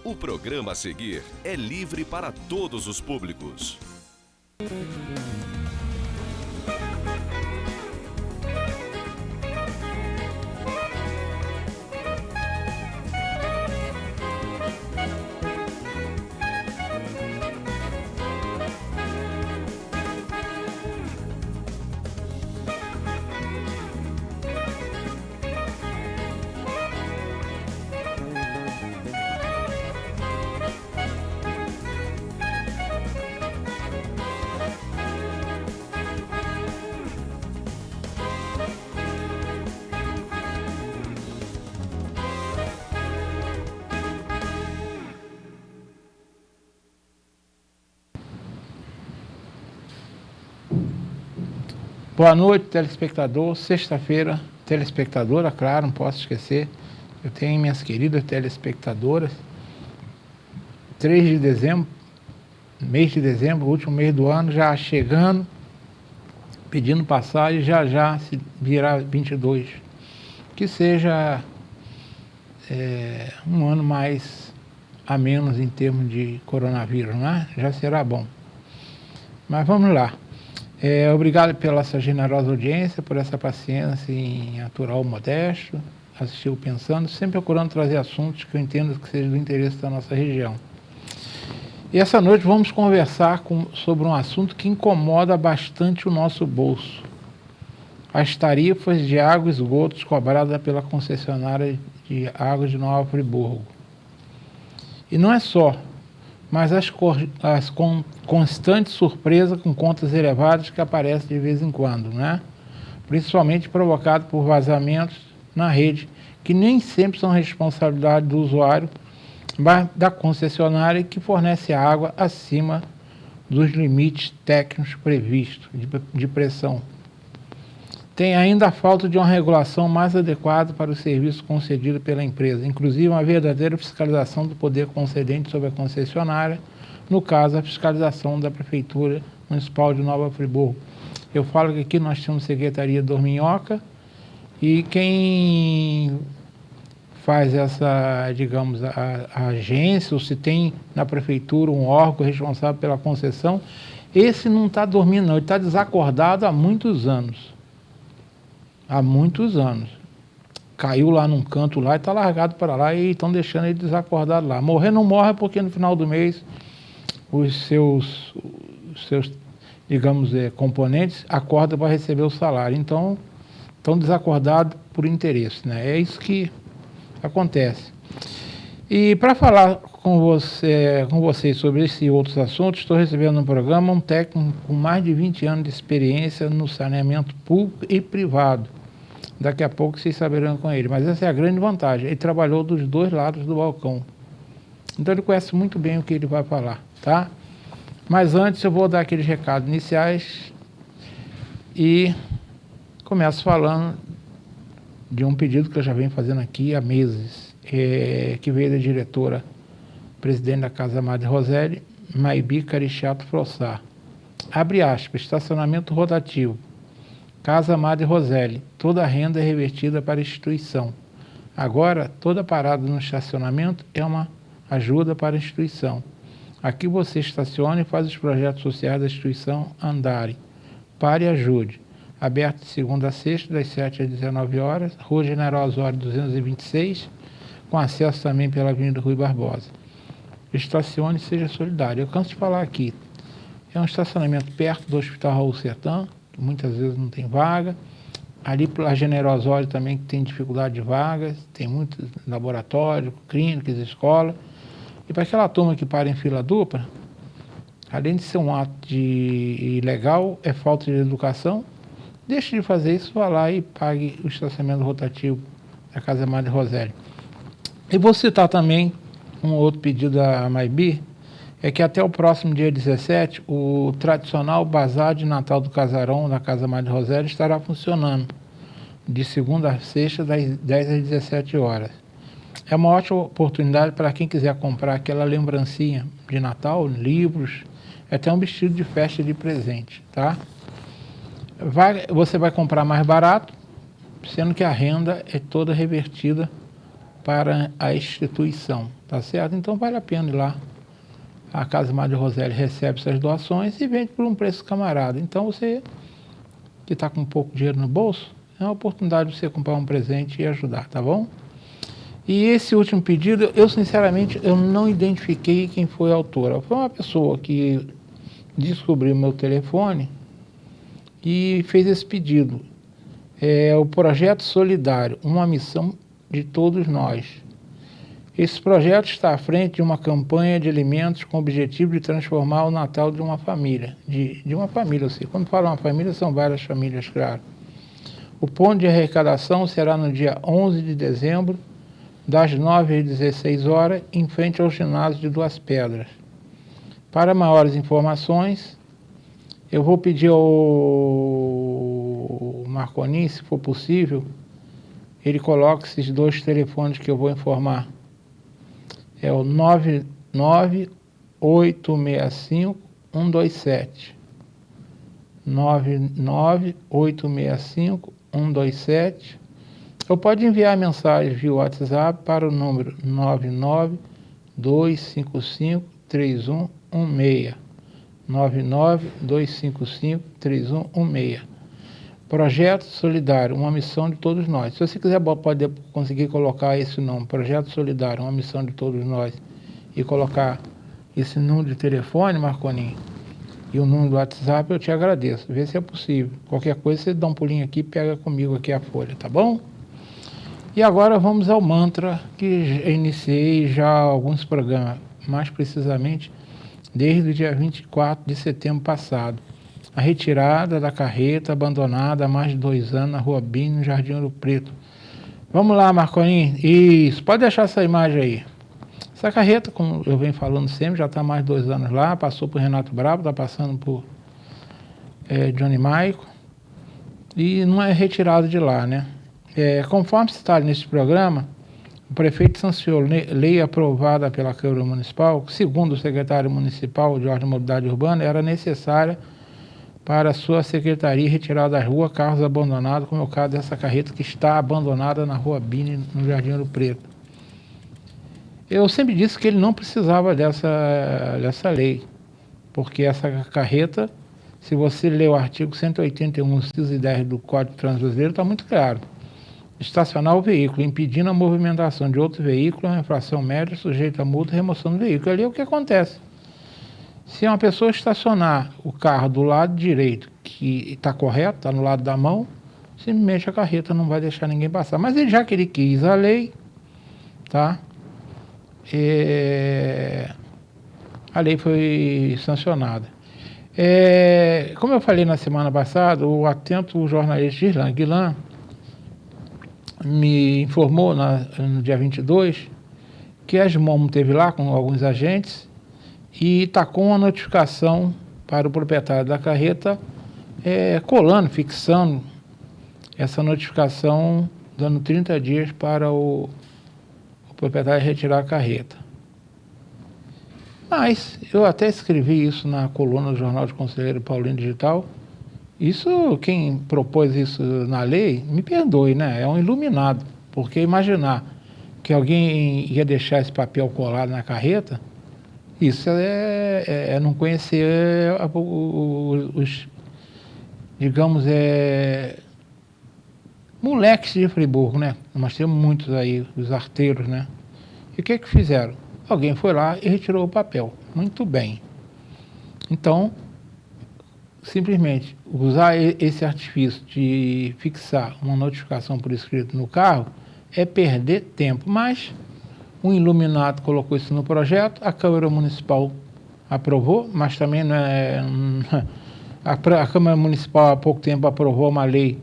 O programa a seguir é livre para todos os públicos. Boa noite, telespectador. Sexta-feira, telespectadora, claro, não posso esquecer. Eu tenho minhas queridas telespectadoras. 3 de dezembro, mês de dezembro, último mês do ano, já chegando, pedindo passagem, já se virar 22. Que seja um ano mais a menos em termos de coronavírus, né? Já será bom. Mas vamos lá. Obrigado pela sua generosa audiência, por essa paciência em aturar o Modesto, assistir o Pensando, sempre procurando trazer assuntos que eu entendo que sejam do interesse da nossa região. E essa noite vamos conversar sobre um assunto que incomoda bastante o nosso bolso. As tarifas de água e esgotos cobradas pela concessionária de água de Nova Friburgo. E não é só, mas as constantes surpresas com contas elevadas que aparecem de vez em quando, né? Principalmente provocado por vazamentos na rede, que nem sempre são responsabilidade do usuário, mas da concessionária que fornece água acima dos limites técnicos previstos de pressão. Tem ainda a falta de uma regulação mais adequada para o serviço concedido pela empresa, inclusive uma verdadeira fiscalização do poder concedente sobre a concessionária, no caso, a fiscalização da Prefeitura Municipal de Nova Friburgo. Eu falo que aqui nós temos Secretaria Dorminhoca e quem faz essa, digamos, a agência, ou se tem na Prefeitura um órgão responsável pela concessão, esse não está dormindo não, ele está desacordado há muitos anos. Há muitos anos. Caiu lá num canto lá e está largado para lá e estão deixando ele desacordado lá. Morrer não morre porque no final do mês os seus digamos, componentes acordam para receber o salário. Então, estão desacordados por interesse, né? É isso que acontece. E para falar com vocês sobre esses e outros assuntos, estou recebendo no programa um técnico com mais de 20 anos de experiência no saneamento público e privado. Daqui a pouco vocês saberão com ele, mas essa é a grande vantagem. Ele trabalhou dos dois lados do balcão. Então ele conhece muito bem o que ele vai falar, tá? Mas antes eu vou dar aqueles recados iniciais e começo falando de um pedido que eu já venho fazendo aqui há meses, que veio da diretora, presidente da Casa Madre Roseli, Maibi Carichato Frossá. Abre aspas, estacionamento rotativo. Casa Madre Roseli, toda a renda é revertida para a instituição. Agora, toda parada no estacionamento é uma ajuda para a instituição. Aqui você estaciona e faz os projetos sociais da instituição andarem. Pare e ajude. Aberto de segunda a sexta, das 7 às 19 horas, Rua General Osório 226, com acesso também pela Avenida Rui Barbosa. Estacione e seja solidário. Eu canso de falar aqui. É um estacionamento perto do Hospital Raul Sertã, que muitas vezes não tem vaga. Ali pela General Osório também, que tem dificuldade de vagas, tem muitos laboratórios, clínicas, escola. E para aquela turma que para em fila dupla, além de ser um ato ilegal, é falta de educação, deixe de fazer isso, vá lá e pague o estacionamento rotativo da Casa Madre Roseli. E vou citar também um outro pedido da Maibi, é que até o próximo dia 17, o tradicional bazar de Natal do Casarão da Casa Madre Roseli estará funcionando, de segunda a sexta, das 10 às 17 horas. É uma ótima oportunidade para quem quiser comprar aquela lembrancinha de Natal, livros, até um vestido de festa de presente, tá? Você vai comprar mais barato, sendo que a renda é toda revertida para a instituição, tá certo? Então vale a pena ir lá. A Casa Madre Rosélia recebe essas doações e vende por um preço camarada. Então você que está com pouco dinheiro no bolso, é uma oportunidade de você comprar um presente e ajudar, tá bom? E esse último pedido, eu sinceramente, eu não identifiquei quem foi a autora. Foi uma pessoa que descobriu meu telefone e fez esse pedido. É o Projeto Solidário, uma missão de todos nós. Esse projeto está à frente de uma campanha de alimentos com o objetivo de transformar o Natal de uma família. De uma família, ou seja, quando fala uma família, são várias famílias, claro. O ponto de arrecadação será no dia 11 de dezembro, das 9 às 16 horas, em frente ao ginásio de Duas Pedras. Para maiores informações, eu vou pedir ao Marconi, se for possível, ele coloca esses dois telefones que eu vou informar. É o 99865-127. 99865-127. Ou pode enviar a mensagem via WhatsApp para o número 99255-3116. 99255-3116. Projeto Solidário, uma missão de todos nós. Se você quiser, pode conseguir colocar esse nome, Projeto Solidário, uma missão de todos nós, e colocar esse número de telefone, Marconi, e o número do WhatsApp, eu te agradeço. Vê se é possível. Qualquer coisa, você dá um pulinho aqui e pega comigo aqui a folha, tá bom? E agora vamos ao mantra que eu iniciei já alguns programas, mais precisamente desde o dia 24 de setembro passado. A retirada da carreta abandonada há mais de 2 anos na Rua Bini, no Jardim Ouro Preto. Vamos lá, Marconi. Isso, pode deixar essa imagem aí. Essa carreta, como eu venho falando sempre, já está há mais de 2 anos lá, passou por Renato Brabo, está passando por Johnny Maico, e não é retirada de lá, né? Conforme citado neste programa, o prefeito sancionou lei aprovada pela Câmara Municipal, que, segundo o secretário municipal de Ordem e Mobilidade Urbana, era necessária para a sua secretaria retirar da rua carros abandonados, como é o caso dessa carreta que está abandonada na Rua Bini, no Jardim Ouro Preto. Eu sempre disse que ele não precisava dessa lei, porque essa carreta, se você ler o artigo 181, inciso 10 do Código de Trânsito Brasileiro, está muito claro. Estacionar o veículo, impedindo a movimentação de outro veículo, é uma infração média sujeita a multa e remoção do veículo. Ali é o que acontece. Se uma pessoa estacionar o carro do lado direito, que está correto, está no lado da mão, simplesmente a carreta não vai deixar ninguém passar. Mas já que ele quis a lei, tá? A lei foi sancionada. Como eu falei na semana passada, o atento jornalista Girlan Guilan me informou no dia 22 que a SMOM esteve lá com alguns agentes e tacou uma notificação para o proprietário da carreta, colando, fixando essa notificação, dando 30 dias para o proprietário retirar a carreta. Mas eu até escrevi isso na coluna do Jornal de Conselheiro Paulino Digital. Isso, quem propôs isso na lei, me perdoe, né? É um iluminado, porque imaginar que alguém ia deixar esse papel colado na carreta, isso é não conhecer os, digamos, moleques de Friburgo, né? Nós temos muitos aí, os arteiros, né? E o que fizeram? Alguém foi lá e retirou o papel. Muito bem. Então, simplesmente usar esse artifício de fixar uma notificação por escrito no carro é perder tempo. Mas um iluminado colocou isso no projeto, a Câmara Municipal aprovou, mas também não é... A Câmara Municipal há pouco tempo aprovou uma lei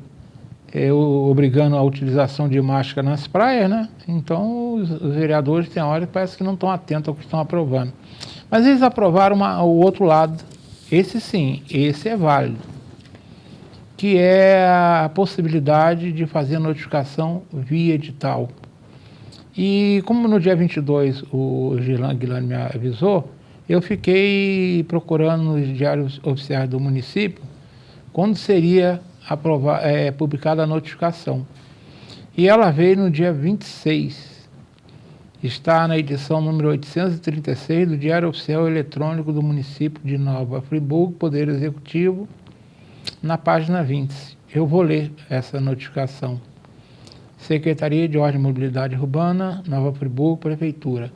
obrigando a utilização de máscara nas praias, né? Então os vereadores tem hora que parece que não estão atentos ao que estão aprovando. Mas eles aprovaram o outro lado. Esse sim, esse é válido, que é a possibilidade de fazer notificação via edital. E como no dia 22 o Girlan Guilherme me avisou, eu fiquei procurando nos diários oficiais do município quando seria publicada a notificação. E ela veio no dia 26. está na edição número 836 do Diário Oficial Eletrônico do município de Nova Friburgo, Poder Executivo, na página 20. Eu vou ler essa notificação. Secretaria de Ordem e Mobilidade Urbana, Nova Friburgo, Prefeitura.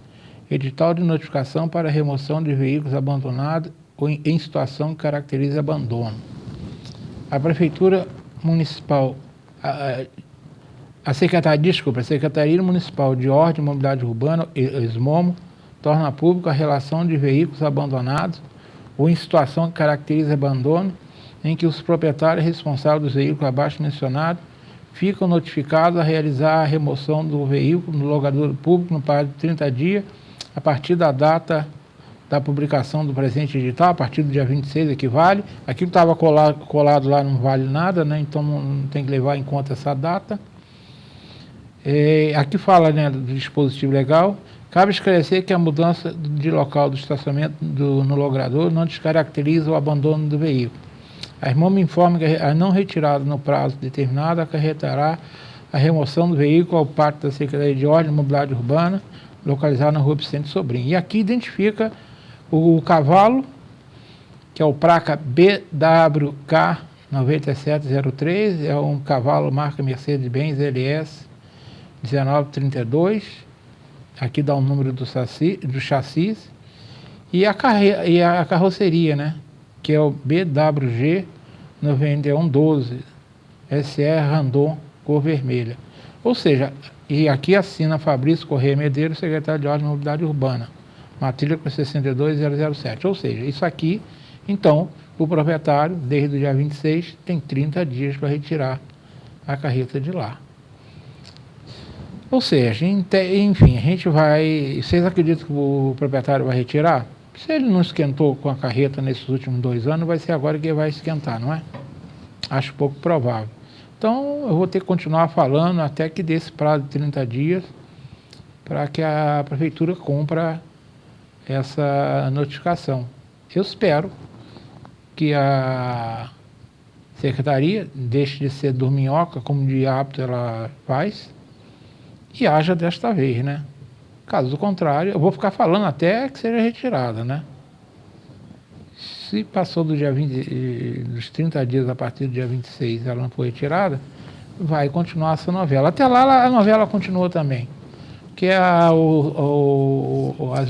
Edital de notificação para remoção de veículos abandonados ou em situação que caracteriza abandono. A Prefeitura Municipal, a Secretaria Municipal de Ordem e Mobilidade Urbana, SMOMO, torna pública a relação de veículos abandonados ou em situação que caracteriza abandono, em que os proprietários responsáveis dos veículos abaixo mencionados ficam notificados a realizar a remoção do veículo no locadouro público no prazo de 30 dias, a partir da data da publicação do presente edital, a partir do dia 26 equivale. Aquilo estava colado lá, não vale nada, né? Então não tem que levar em conta essa data. Aqui fala, né, do dispositivo legal. Cabe esclarecer que a mudança de local do estacionamento no logrador não descaracteriza o abandono do veículo. A SMOMO informa que a não retirada no prazo determinado acarretará a remoção do veículo ao pátio da Secretaria de Ordem e Mobilidade Urbana, localizado na Rua Vicente Sobrinho. E aqui identifica o cavalo, que é o placa BWK 9703, é um cavalo marca Mercedes-Benz LS 1932, aqui dá o número do chassis, e a carroceria, né, que é o BWG 9112 SR Randon, cor vermelha. Ou seja, e aqui assina Fabrício Corrêa Medeiros, secretário de Ordem e Mobilidade Urbana, matrícula 62007. Ou seja, isso aqui, então, o proprietário, desde o dia 26, tem 30 dias para retirar a carreta de lá. Ou seja, enfim, a gente vai... Vocês acreditam que o proprietário vai retirar? Se ele não esquentou com a carreta nesses últimos 2 anos, vai ser agora que ele vai esquentar, não é? Acho pouco provável. Então, eu vou ter que continuar falando até que dê esse prazo de 30 dias para que a Prefeitura cumpra essa notificação. Eu espero que a Secretaria deixe de ser dorminhoca, como de hábito ela faz, e haja desta vez, né? Caso contrário, eu vou ficar falando até que seja retirada, né? Se passou do dia 20, dos 30 dias a partir do dia 26, ela não foi retirada, vai continuar essa novela. Até lá a novela continua também. Que as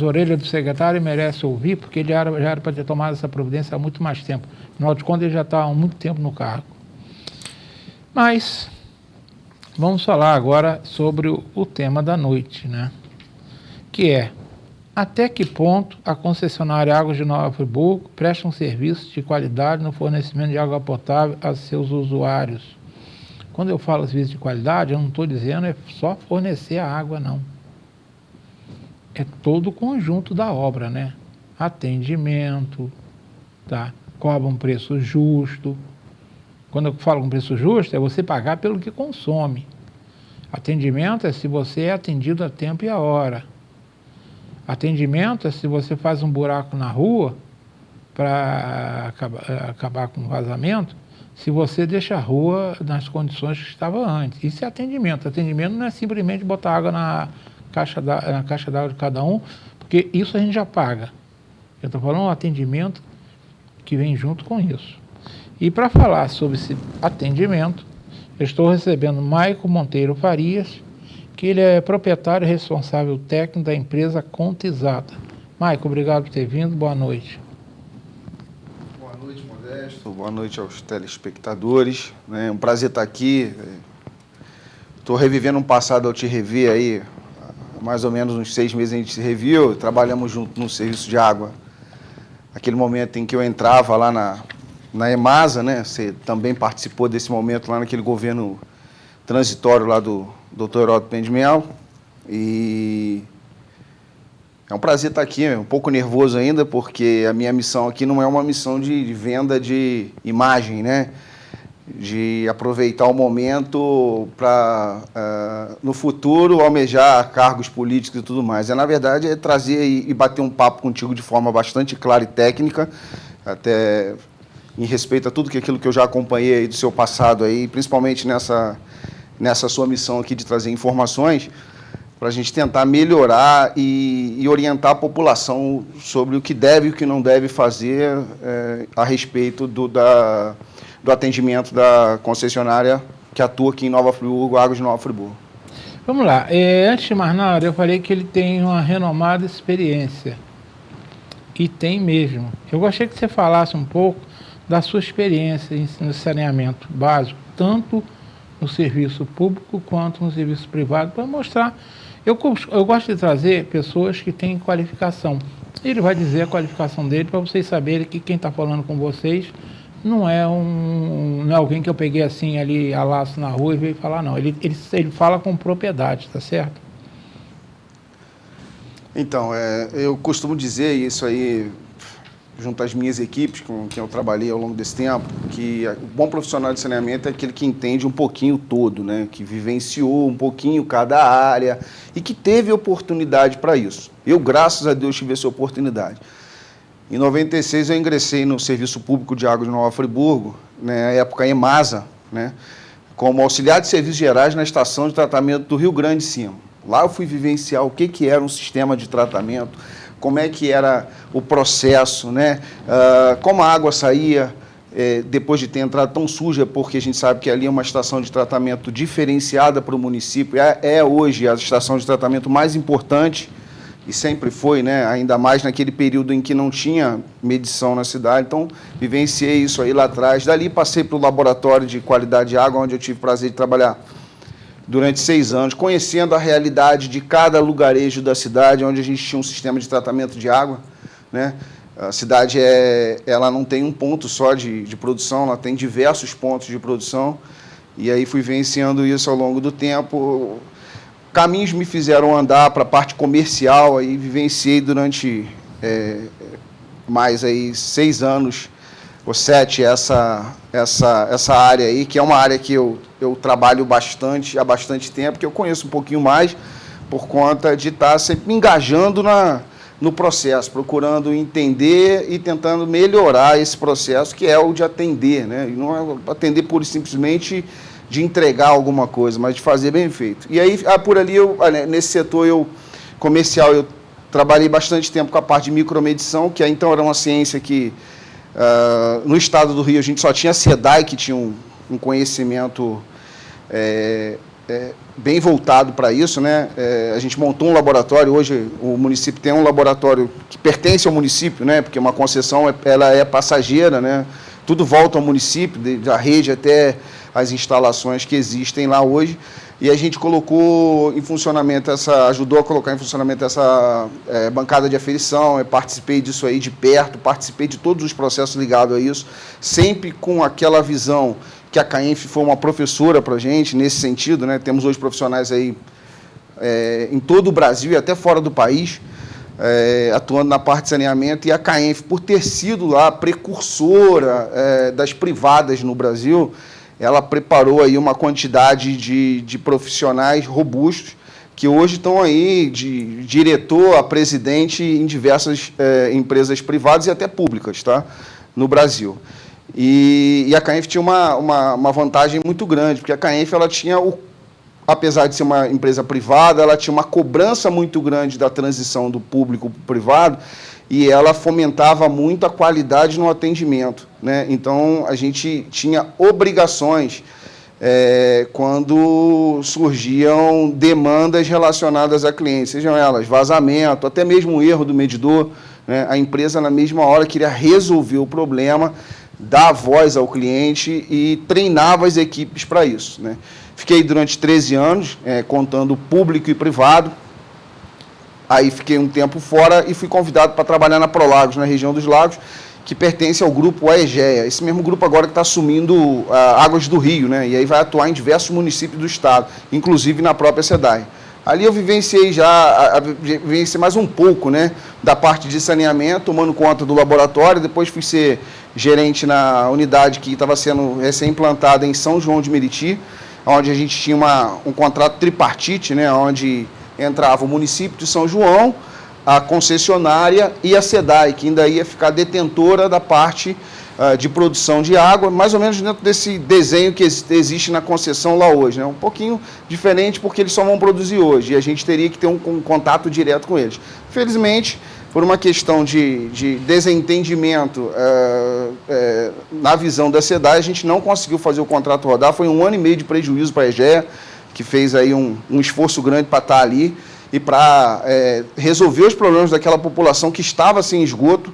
orelhas do secretário merecem ouvir, porque ele já era para ter tomado essa providência há muito mais tempo. Afinal de contas, ele já está há muito tempo no cargo. Mas vamos falar agora sobre o tema da noite, né? Que é: até que ponto a concessionária Águas de Nova Friburgo presta um serviço de qualidade no fornecimento de água potável a seus usuários? Quando eu falo serviço de qualidade, eu não estou dizendo é só fornecer a água, não. É todo o conjunto da obra, né? Atendimento, tá? Cobra um preço justo. Quando eu falo com preço justo, é você pagar pelo que consome. Atendimento é se você é atendido a tempo e a hora. Atendimento é se você faz um buraco na rua para acabar com o vazamento, se você deixa a rua nas condições que estava antes. Isso é atendimento. Atendimento não é simplesmente botar água na caixa d'água de cada um, porque isso a gente já paga. Eu estou falando um atendimento que vem junto com isso. E para falar sobre esse atendimento, eu estou recebendo Maico Monteiro Farias, que ele é proprietário e responsável técnico da empresa Conta Exata. Maico, obrigado por ter vindo, boa noite. Boa noite, Modesto, boa noite aos telespectadores. É um prazer estar aqui. Estou revivendo um passado, eu te revi aí, há mais ou menos uns 6 meses a gente se reviu, trabalhamos junto no serviço de água. Aquele momento em que eu entrava lá na EMASA, né? Você também participou desse momento lá naquele governo transitório lá do Dr. Heródoto Pendimiel, e é um prazer estar aqui, um pouco nervoso ainda, porque a minha missão aqui não é uma missão de venda de imagem, né? De aproveitar o momento para, no futuro, almejar cargos políticos e tudo mais. Na verdade, é trazer e bater um papo contigo de forma bastante clara e técnica, até em respeito a tudo aquilo que eu já acompanhei aí do seu passado, aí, principalmente nessa sua missão aqui de trazer informações. para a gente tentar melhorar e orientar a população sobre o que deve e o que não deve fazer a respeito do atendimento da concessionária que atua aqui em Nova Friburgo, Águas de Nova Friburgo. Vamos lá. Antes de mais nada, eu falei que ele tem uma renomada experiência. E tem mesmo. Eu gostaria que você falasse um pouco da sua experiência no saneamento básico, tanto no serviço público quanto no serviço privado, para mostrar. Eu gosto de trazer pessoas que têm qualificação. Ele vai dizer a qualificação dele para vocês saberem que quem está falando com vocês não é alguém que eu peguei assim ali a laço na rua e veio falar, não. Ele fala com propriedade, tá certo? Então, eu costumo dizer isso aí, junto às minhas equipes com quem eu trabalhei ao longo desse tempo, que o bom profissional de saneamento é aquele que entende um pouquinho todo, né? Que vivenciou um pouquinho cada área e que teve oportunidade para isso. Eu, graças a Deus, tive essa oportunidade. Em 96, eu ingressei no Serviço Público de Águas de Nova Friburgo, né, na época EMASA, né, como auxiliar de serviços gerais na estação de tratamento do Rio Grande de Cima. Lá eu fui vivenciar o que era um sistema de tratamento, como é que era o processo, né, como a água saía depois de ter entrado tão suja, porque a gente sabe que ali é uma estação de tratamento diferenciada para o município, é hoje a estação de tratamento mais importante, e sempre foi, né, ainda mais naquele período em que não tinha medição na cidade, então vivenciei isso aí lá atrás. Dali passei para o laboratório de qualidade de água, onde eu tive o prazer de trabalhar durante 6 anos, conhecendo a realidade de cada lugarejo da cidade, onde a gente tinha um sistema de tratamento de água, né? A cidade ela não tem um ponto só de produção, ela tem diversos pontos de produção, e aí fui vivenciando isso ao longo do tempo. Caminhos me fizeram andar para a parte comercial, aí vivenciei durante mais aí 6 anos ou 7 essa área aí, que é uma área que eu trabalho há bastante tempo, que eu conheço um pouquinho mais, por conta de estar sempre me engajando no processo, procurando entender e tentando melhorar esse processo, que é o de atender, né? E não é atender pura e simplesmente de entregar alguma coisa, mas de fazer bem feito. E aí, por ali, nesse setor comercial, eu trabalhei bastante tempo com a parte de micromedição, que então era uma ciência que, no estado do Rio, a gente só tinha a SEDAI, que tinha um conhecimento bem voltado para isso, né? A gente montou um laboratório, hoje o município tem um laboratório que pertence ao município, né? Porque uma concessão ela é passageira, né? Tudo volta ao município, da rede até as instalações que existem lá hoje, e a gente colocou em funcionamento ajudou a colocar em funcionamento essa bancada de aferição, participei disso aí de perto, participei de todos os processos ligados a isso, sempre com aquela visão que a CAENF foi uma professora para a gente, nesse sentido, né? Temos hoje profissionais aí em todo o Brasil e até fora do país, atuando na parte de saneamento, e a CAENF, por ter sido lá precursora das privadas no Brasil, ela preparou aí uma quantidade de profissionais robustos que hoje estão aí de diretor a presidente em diversas empresas privadas e até públicas, tá? No Brasil. E a CAENF tinha uma vantagem muito grande, porque a CAENF ela tinha, apesar de ser uma empresa privada, ela tinha uma cobrança muito grande da transição do público para o privado, e ela fomentava muito a qualidade no atendimento, né? Então, a gente tinha obrigações quando surgiam demandas relacionadas a clientes, sejam elas vazamento, até mesmo o erro do medidor, né? A empresa, na mesma hora, queria resolver o problema, dar voz ao cliente e treinava as equipes para isso, né? Fiquei durante 13 anos, contando público e privado. Aí fiquei um tempo fora e fui convidado para trabalhar na Prolagos, na região dos Lagos, que pertence ao grupo AEGEA, esse mesmo grupo agora que está assumindo Águas do Rio, né? E aí vai atuar em diversos municípios do estado, inclusive na própria SEDAI. Ali eu vivenciei vivenciei mais um pouco, né, da parte de saneamento, tomando conta do laboratório. Depois fui ser gerente na unidade que estava sendo recém-implantada em São João de Meriti, onde a gente tinha um contrato tripartite, né, onde entrava o município de São João, a concessionária e a SEDAI, que ainda ia ficar detentora da parte de produção de água, mais ou menos dentro desse desenho que existe na concessão lá hoje, né? Um pouquinho diferente porque eles só vão produzir hoje e a gente teria que ter um contato direto com eles. Felizmente, por uma questão de desentendimento na visão da SEDAI, a gente não conseguiu fazer o contrato rodar, foi 1 ano e meio de prejuízo para a EGEA, que fez aí um esforço grande para estar ali e para resolver os problemas daquela população que estava sem esgoto,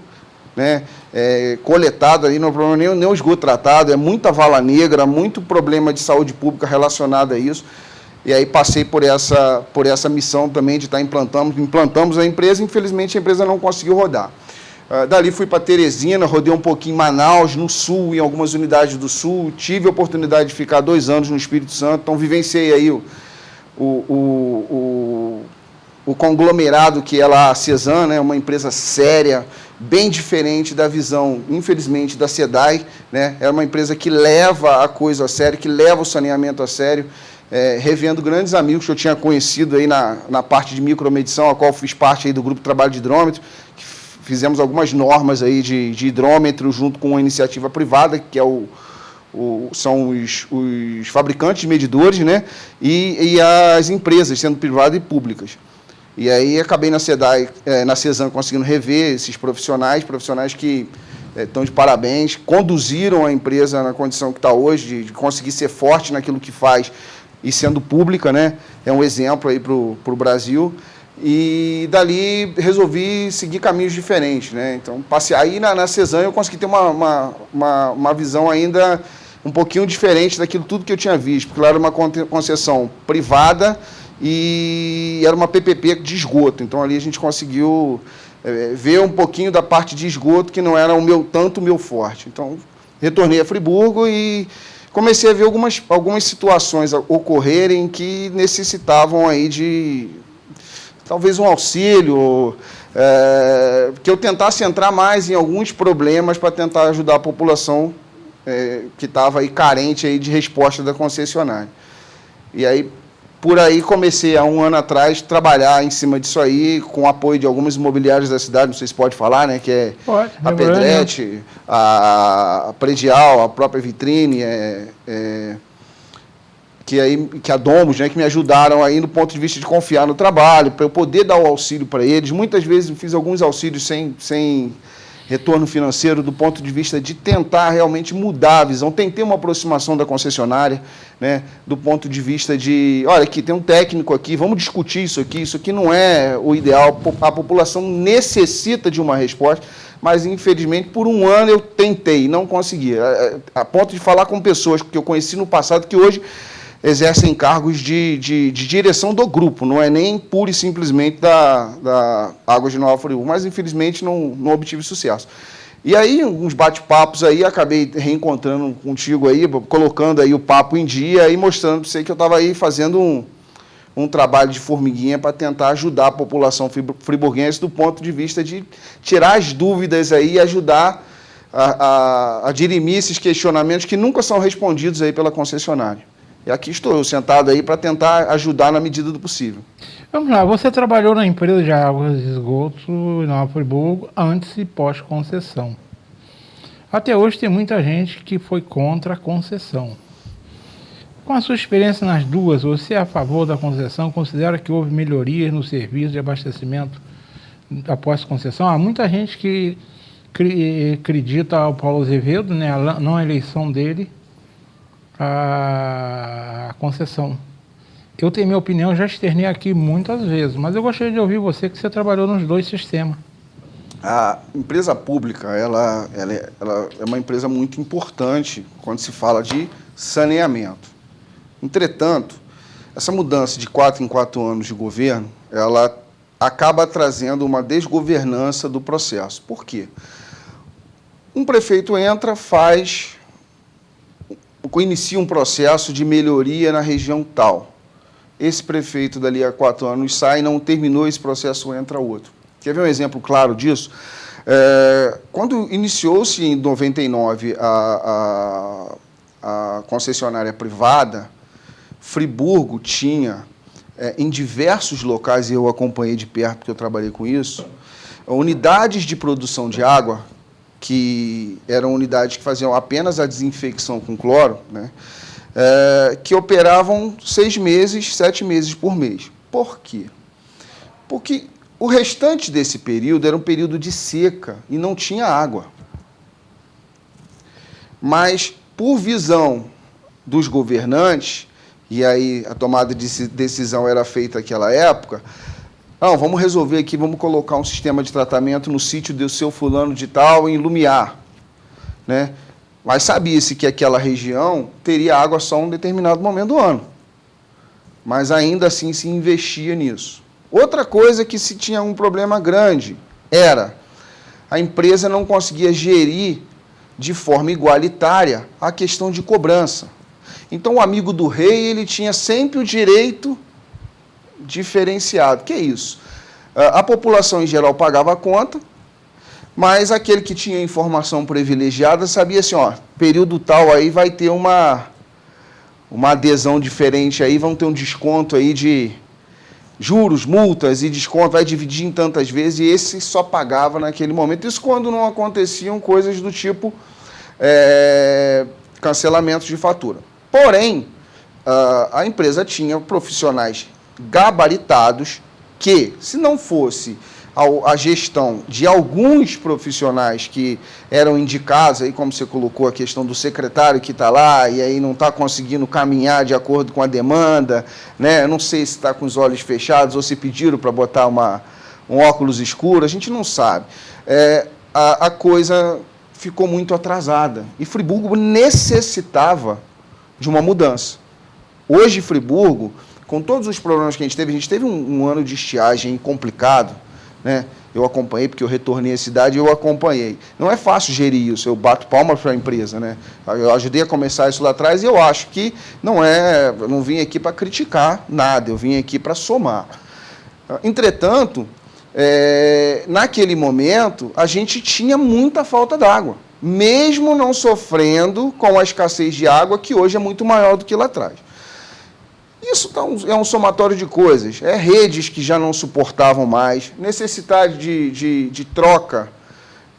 né? Coletado aí, não é problema nem o esgoto tratado, é muita vala negra, muito problema de saúde pública relacionado a isso. E aí passei por essa missão também de estar implantamos a empresa, infelizmente a empresa não conseguiu rodar. Dali fui para Teresina, rodei um pouquinho em Manaus, no Sul, em algumas unidades do Sul, tive a oportunidade de ficar 2 anos no Espírito Santo, então vivenciei aí o conglomerado que é lá a Cesan, né, uma empresa séria, bem diferente da visão, infelizmente, da SEDAI, né, é uma empresa que leva a coisa a sério, que leva o saneamento a sério, revendo grandes amigos que eu tinha conhecido aí na parte de micromedição, a qual fiz parte aí do grupo de trabalho de hidrômetro, que fizemos algumas normas aí de hidrômetro junto com uma iniciativa privada, que é são os fabricantes de medidores, né, e as empresas, sendo privadas e públicas. E aí acabei na SEDAI, na Cesan, conseguindo rever esses profissionais que estão de parabéns, conduziram a empresa na condição que está hoje, de conseguir ser forte naquilo que faz e sendo pública, né? É um exemplo aí para o Brasil. E dali resolvi seguir caminhos diferentes, né? Então, passei aí na Cesan, eu consegui ter uma visão ainda um pouquinho diferente daquilo tudo que eu tinha visto, porque lá era uma concessão privada e era uma PPP de esgoto. Então, ali a gente conseguiu ver um pouquinho da parte de esgoto que não era tanto o meu forte. Então, retornei a Friburgo e comecei a ver algumas situações ocorrerem que necessitavam aí de talvez um auxílio, que eu tentasse entrar mais em alguns problemas para tentar ajudar a população que estava aí carente aí de resposta da concessionária. E aí, por aí, comecei há 1 ano atrás a trabalhar em cima disso aí, com o apoio de algumas imobiliárias da cidade, não sei se pode falar, né? Que é pode, a Pedretti, a Predial, a própria Vitrine, que a Domus, né, que me ajudaram aí no ponto de vista de confiar no trabalho, para eu poder dar o auxílio para eles. Muitas vezes eu fiz alguns auxílios sem retorno financeiro, do ponto de vista de tentar realmente mudar a visão. Tentei uma aproximação da concessionária, né, do ponto de vista de, olha, aqui tem um técnico aqui, vamos discutir isso aqui não é o ideal, a população necessita de uma resposta, mas, infelizmente, por 1 ano eu tentei, não consegui, a ponto de falar com pessoas que eu conheci no passado, que hoje exercem cargos de direção do grupo, não é nem pura e simplesmente da Águas de Nova Friburgo, mas, infelizmente, não obtive sucesso. E aí, uns bate-papos aí, acabei reencontrando contigo aí, colocando aí o papo em dia e mostrando para você que eu estava aí fazendo um trabalho de formiguinha para tentar ajudar a população friburguense do ponto de vista de tirar as dúvidas aí e ajudar a dirimir esses questionamentos que nunca são respondidos aí pela concessionária. E aqui estou eu sentado aí para tentar ajudar na medida do possível. Vamos lá, você trabalhou na empresa de águas e esgoto em Nova Friburgo antes e pós-concessão. Até hoje tem muita gente que foi contra a concessão. Com a sua experiência nas duas, você é a favor da concessão? Considera que houve melhorias no serviço de abastecimento após a concessão? Há muita gente que acredita ao Paulo Azevedo, né, não a eleição dele, a concessão. Eu tenho minha opinião, já externei aqui muitas vezes, mas eu gostaria de ouvir você, que você trabalhou nos 2 sistemas. A empresa pública, ela é uma empresa muito importante quando se fala de saneamento. Entretanto, essa mudança de 4 em 4 anos de governo, ela acaba trazendo uma desgovernança do processo. Por quê? Um prefeito entra, inicia um processo de melhoria na região tal. Esse prefeito dali a 4 anos sai, não terminou esse processo, entra outro. Quer ver um exemplo claro disso? Quando iniciou-se em 99 a concessionária privada, Friburgo tinha em diversos locais, e eu acompanhei de perto porque eu trabalhei com isso, unidades de produção de água, que eram unidades que faziam apenas a desinfecção com cloro, né, que operavam 6 meses, 7 meses por mês. Por quê? Porque o restante desse período era um período de seca e não tinha água. Mas, por visão dos governantes, e aí a tomada de decisão era feita naquela época, não, vamos resolver aqui, vamos colocar um sistema de tratamento no sítio do seu fulano de tal, em Lumiar, né? Mas sabia-se que aquela região teria água só em um determinado momento do ano. Mas ainda assim se investia nisso. Outra coisa que se tinha um problema grande era a empresa não conseguia gerir de forma igualitária a questão de cobrança. Então, o amigo do rei, ele tinha sempre o direito diferenciado. Que é isso? A população, em geral, pagava a conta, mas aquele que tinha informação privilegiada sabia assim, ó, período tal aí vai ter uma adesão diferente aí, vão ter um desconto aí de juros, multas e desconto, vai dividir em tantas vezes, e esse só pagava naquele momento. Isso quando não aconteciam coisas do tipo cancelamento de fatura. Porém, a empresa tinha profissionais gabaritados que, se não fosse a gestão de alguns profissionais que eram indicados, aí como você colocou a questão do secretário que está lá e aí não está conseguindo caminhar de acordo com a demanda, né? Eu não sei se está com os olhos fechados ou se pediram para botar um óculos escuro, a gente não sabe. A coisa ficou muito atrasada e Friburgo necessitava de uma mudança. Hoje, Friburgo, com todos os problemas que a gente teve um ano de estiagem complicado, né? Eu acompanhei, porque eu retornei à cidade e eu acompanhei. Não é fácil gerir isso, eu bato palmas para a empresa, né? Eu ajudei a começar isso lá atrás e eu acho que eu não vim aqui para criticar nada, eu vim aqui para somar. Entretanto, naquele momento, a gente tinha muita falta d'água, mesmo não sofrendo com a escassez de água, que hoje é muito maior do que lá atrás. Isso é um somatório de coisas. Redes que já não suportavam mais, necessidade de troca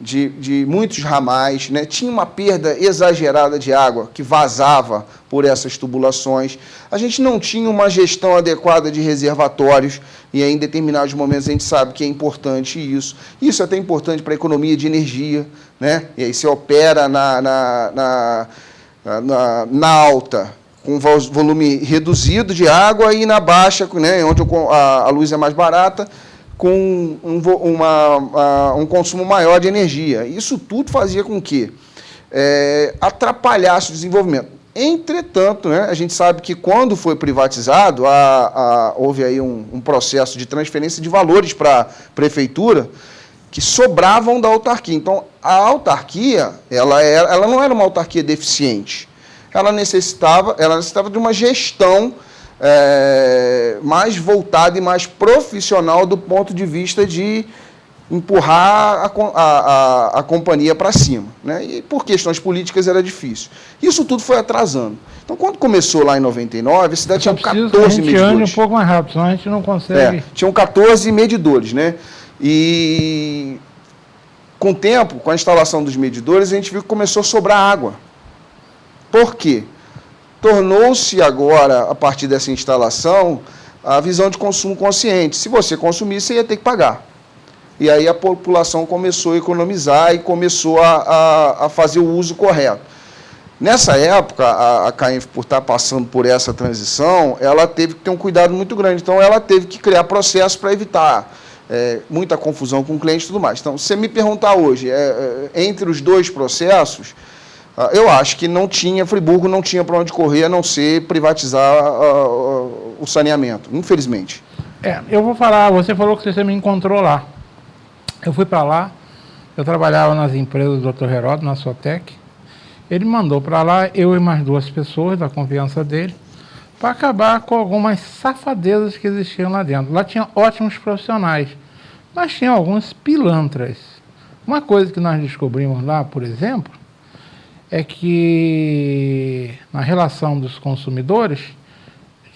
de muitos ramais, né? Tinha uma perda exagerada de água que vazava por essas tubulações. A gente não tinha uma gestão adequada de reservatórios, e aí, em determinados momentos a gente sabe que é importante isso. Isso é até importante para a economia de energia, né? E aí você opera na alta, com volume reduzido de água, e na baixa, né, onde a luz é mais barata, com um consumo maior de energia. Isso tudo fazia com que atrapalhasse o desenvolvimento. Entretanto, né, a gente sabe que quando foi privatizado, houve aí um processo de transferência de valores para a prefeitura que sobravam da autarquia. Então, a autarquia ela não era uma autarquia deficiente. Ela necessitava de uma gestão mais voltada e mais profissional do ponto de vista de empurrar a companhia para cima, né? E por questões políticas era difícil. Isso tudo foi atrasando. Então, quando começou lá em 99, a cidade tinha 14 medidores. A gente ande um pouco mais rápido, senão a gente não consegue. Tinham 14 medidores, né? E com o tempo, com a instalação dos medidores, a gente viu que começou a sobrar água. Por quê? Tornou-se agora, a partir dessa instalação, a visão de consumo consciente. Se você consumir, você ia ter que pagar. E aí a população começou a economizar e começou a fazer o uso correto. Nessa época, a CAENF, por estar passando por essa transição, ela teve que ter um cuidado muito grande. Então, ela teve que criar processos para evitar muita confusão com o cliente e tudo mais. Então, se você me perguntar hoje, entre os dois processos, eu acho que Friburgo não tinha para onde correr, a não ser privatizar o saneamento, infelizmente. Eu vou falar, você falou que você me encontrou lá. Eu fui para lá, eu trabalhava nas empresas do Dr. Heródoto, na Sotec. Ele me mandou para lá, eu e mais 2 pessoas da confiança dele, para acabar com algumas safadezas que existiam lá dentro. Lá tinha ótimos profissionais, mas tinha alguns pilantras. Uma coisa que nós descobrimos lá, por exemplo, é que na relação dos consumidores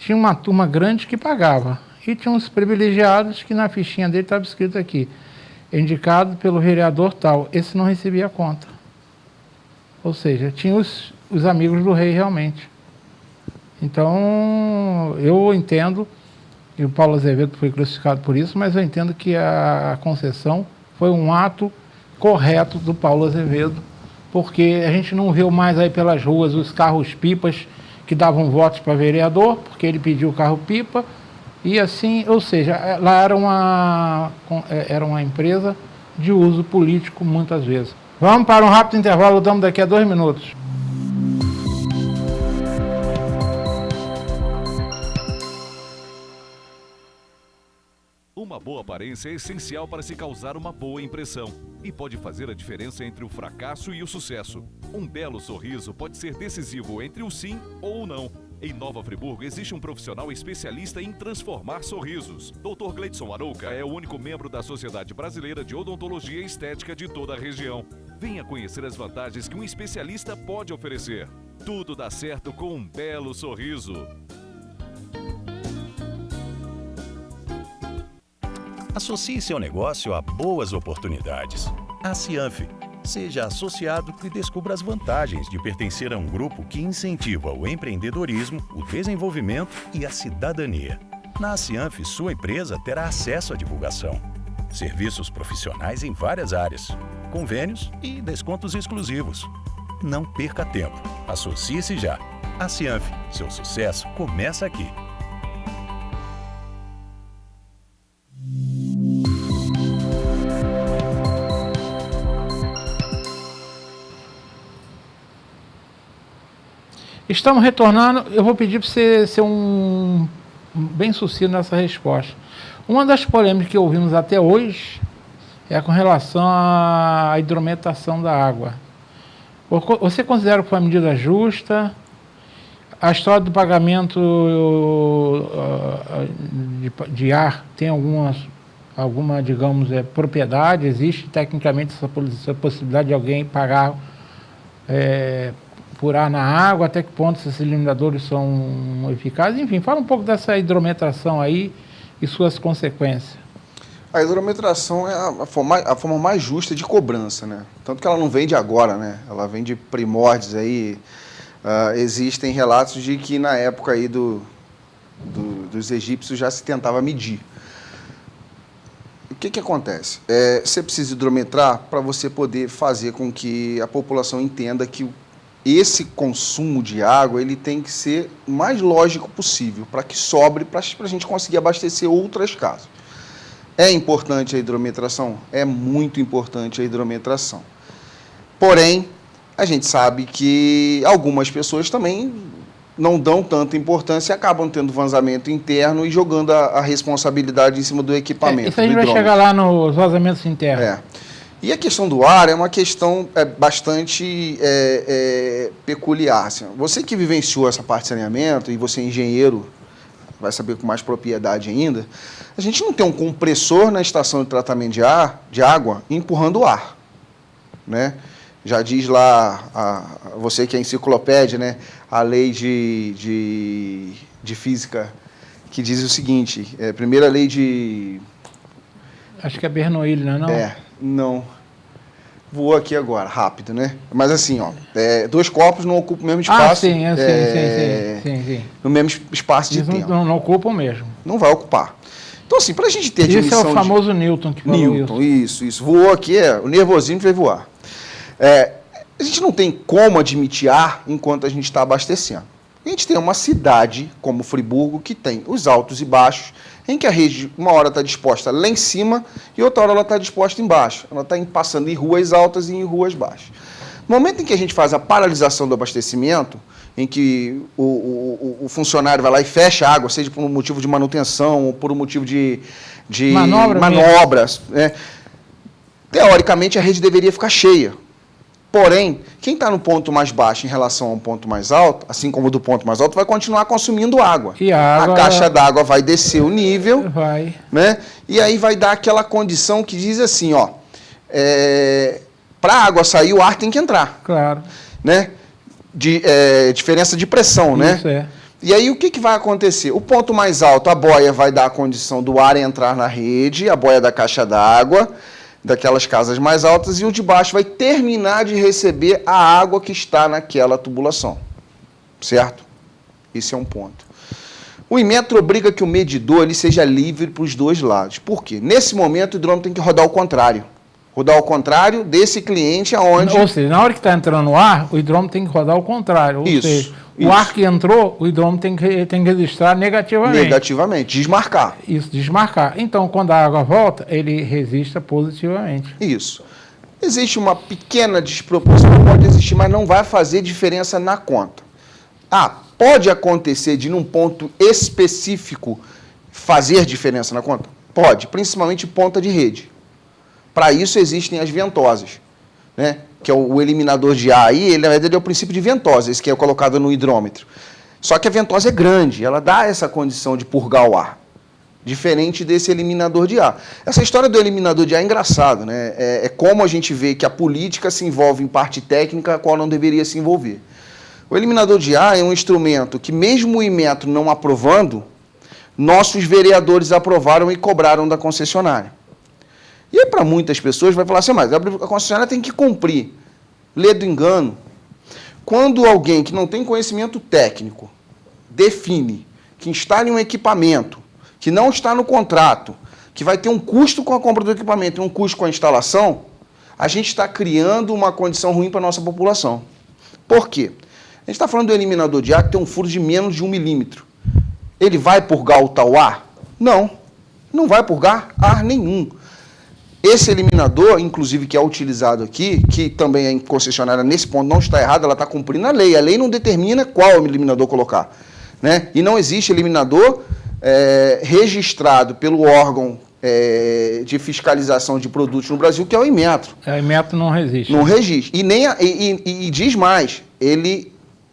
tinha uma turma grande que pagava. E tinha uns privilegiados que na fichinha dele estava escrito aqui, indicado pelo vereador tal. Esse não recebia a conta. Ou seja, tinha os amigos do rei realmente. Então, eu entendo, e o Paulo Azevedo foi crucificado por isso, mas eu entendo que a concessão foi um ato correto do Paulo Azevedo, porque a gente não viu mais aí pelas ruas os carros-pipas que davam votos para vereador, porque ele pediu o carro-pipa, e assim, ou seja, lá era uma empresa de uso político muitas vezes. Vamos para um rápido intervalo, estamos daqui a 2 minutos. Uma boa aparência é essencial para se causar uma boa impressão e pode fazer a diferença entre o fracasso e o sucesso. Um belo sorriso pode ser decisivo entre o sim ou o não. Em Nova Friburgo existe um profissional especialista em transformar sorrisos. Dr. Gleidson Arouca é o único membro da Sociedade Brasileira de Odontologia e Estética de toda a região. Venha conhecer as vantagens que um especialista pode oferecer. Tudo dá certo com um belo sorriso. Associe seu negócio a boas oportunidades. A Cianf. Seja associado e descubra as vantagens de pertencer a um grupo que incentiva o empreendedorismo, o desenvolvimento e a cidadania. Na Cianf, sua empresa terá acesso à divulgação, serviços profissionais em várias áreas, convênios e descontos exclusivos. Não perca tempo. Associe-se já. A Cianf. Seu sucesso começa aqui. Estamos retornando, eu vou pedir para você ser bem sucinto nessa resposta. Uma das polêmicas que ouvimos até hoje é com relação à hidrometação da água. Você considera que foi uma medida justa? A história do pagamento de ar tem alguma, digamos, propriedade? Existe tecnicamente essa possibilidade de alguém pagar por ar na água? Até que ponto esses eliminadores são eficazes? Enfim, fala um pouco dessa hidrometração aí e suas consequências. A hidrometração é a forma mais justa de cobrança, né? Tanto que ela não vem de agora, né? Ela vem de primórdios aí. Existem relatos de que na época aí dos egípcios já se tentava medir. O que acontece? Você precisa hidrometrar para você poder fazer com que a população entenda que esse consumo de água ele tem que ser o mais lógico possível, para que sobre, para a gente conseguir abastecer outras casas. É importante a hidrometração? É muito importante a hidrometração. Porém, a gente sabe que algumas pessoas também não dão tanta importância e acabam tendo vazamento interno e jogando a responsabilidade em cima do equipamento. Isso a gente vai chegar lá nos vazamentos internos. E a questão do ar é uma questão bastante peculiar. Assim. Você que vivenciou essa parte de saneamento, e você é engenheiro, vai saber com mais propriedade ainda, a gente não tem um compressor na estação de tratamento de água empurrando o ar. Né? Já diz lá, você que é enciclopédia, né? A lei de física, que diz o seguinte, primeira lei de... Acho que é Bernoulli, não é? Não. Voou aqui agora, rápido, né? Mas assim, ó, 2 corpos não ocupam o mesmo espaço. Sim. No mesmo espaço de tempo. Não ocupam mesmo. Não vai ocupar. Então, assim, para a gente ter dimensão... Esse é o famoso Newton que falou Newton, isso. Voou aqui, o nervosinho fez voar. A gente não tem como admitir ar enquanto a gente está abastecendo. A gente tem uma cidade, como Friburgo, que tem os altos e baixos, em que a rede, uma hora está disposta lá em cima e outra hora ela está disposta embaixo. Ela está passando em ruas altas e em ruas baixas. No momento em que a gente faz a paralisação do abastecimento, em que o funcionário vai lá e fecha a água, seja por um motivo de manutenção ou por um motivo de manobras, né? Teoricamente a rede deveria ficar cheia. Porém, quem está no ponto mais baixo em relação ao ponto mais alto, assim como do ponto mais alto, vai continuar consumindo água. E a caixa d'água vai descer o nível, vai. Né? E aí vai dar aquela condição que diz assim, ó, para a água sair, o ar tem que entrar. Claro. Né? Diferença de pressão, Isso, né? E aí o que vai acontecer? O ponto mais alto, a boia vai dar a condição do ar entrar na rede, a boia da caixa d'água, daquelas casas mais altas, e o de baixo vai terminar de receber a água que está naquela tubulação. Certo? Esse é um ponto. O Inmetro obriga que o medidor ele seja livre para os dois lados. Por quê? Nesse momento o hidrômetro tem que rodar ao contrário. Rodar ao contrário desse cliente aonde... Ou seja, na hora que está entrando o ar, o hidrômetro tem que rodar ao contrário. Ou seja, o ar que entrou, o hidrômetro tem que registrar negativamente. Negativamente, desmarcar. Isso, desmarcar. Então, quando a água volta, ele registra positivamente. Isso. Existe uma pequena desproporção, pode existir, mas não vai fazer diferença na conta. Pode acontecer de, num ponto específico, fazer diferença na conta? Pode, principalmente ponta de rede. Para isso existem as ventosas, né? Que é o eliminador de ar aí, ele, na verdade, é o princípio de ventosa, esse que é colocado no hidrômetro. Só que a ventosa é grande, ela dá essa condição de purgar o ar, diferente desse eliminador de ar. Essa história do eliminador de ar é engraçado, né? É como a gente vê que a política se envolve em parte técnica, a qual não deveria se envolver. O eliminador de ar é um instrumento que, mesmo o Inmetro não aprovando, nossos vereadores aprovaram e cobraram da concessionária. E aí, para muitas pessoas, vai falar assim, mas a concessionária tem que cumprir. Lê do engano. Quando alguém que não tem conhecimento técnico define que instale um equipamento que não está no contrato, que vai ter um custo com a compra do equipamento e um custo com a instalação, a gente está criando uma condição ruim para a nossa população. Por quê? A gente está falando do eliminador de ar que tem um furo de menos de 1 milímetro. Ele vai purgar o tal ar? Não. Não vai purgar ar nenhum. Esse eliminador, inclusive, que é utilizado aqui, que também é em concessionária, nesse ponto não está errado, ela está cumprindo a lei. A lei não determina qual eliminador colocar, né? E não existe eliminador registrado pelo órgão de fiscalização de produtos no Brasil, que é o Inmetro. O Inmetro não resiste. Não resiste. E diz mais, ele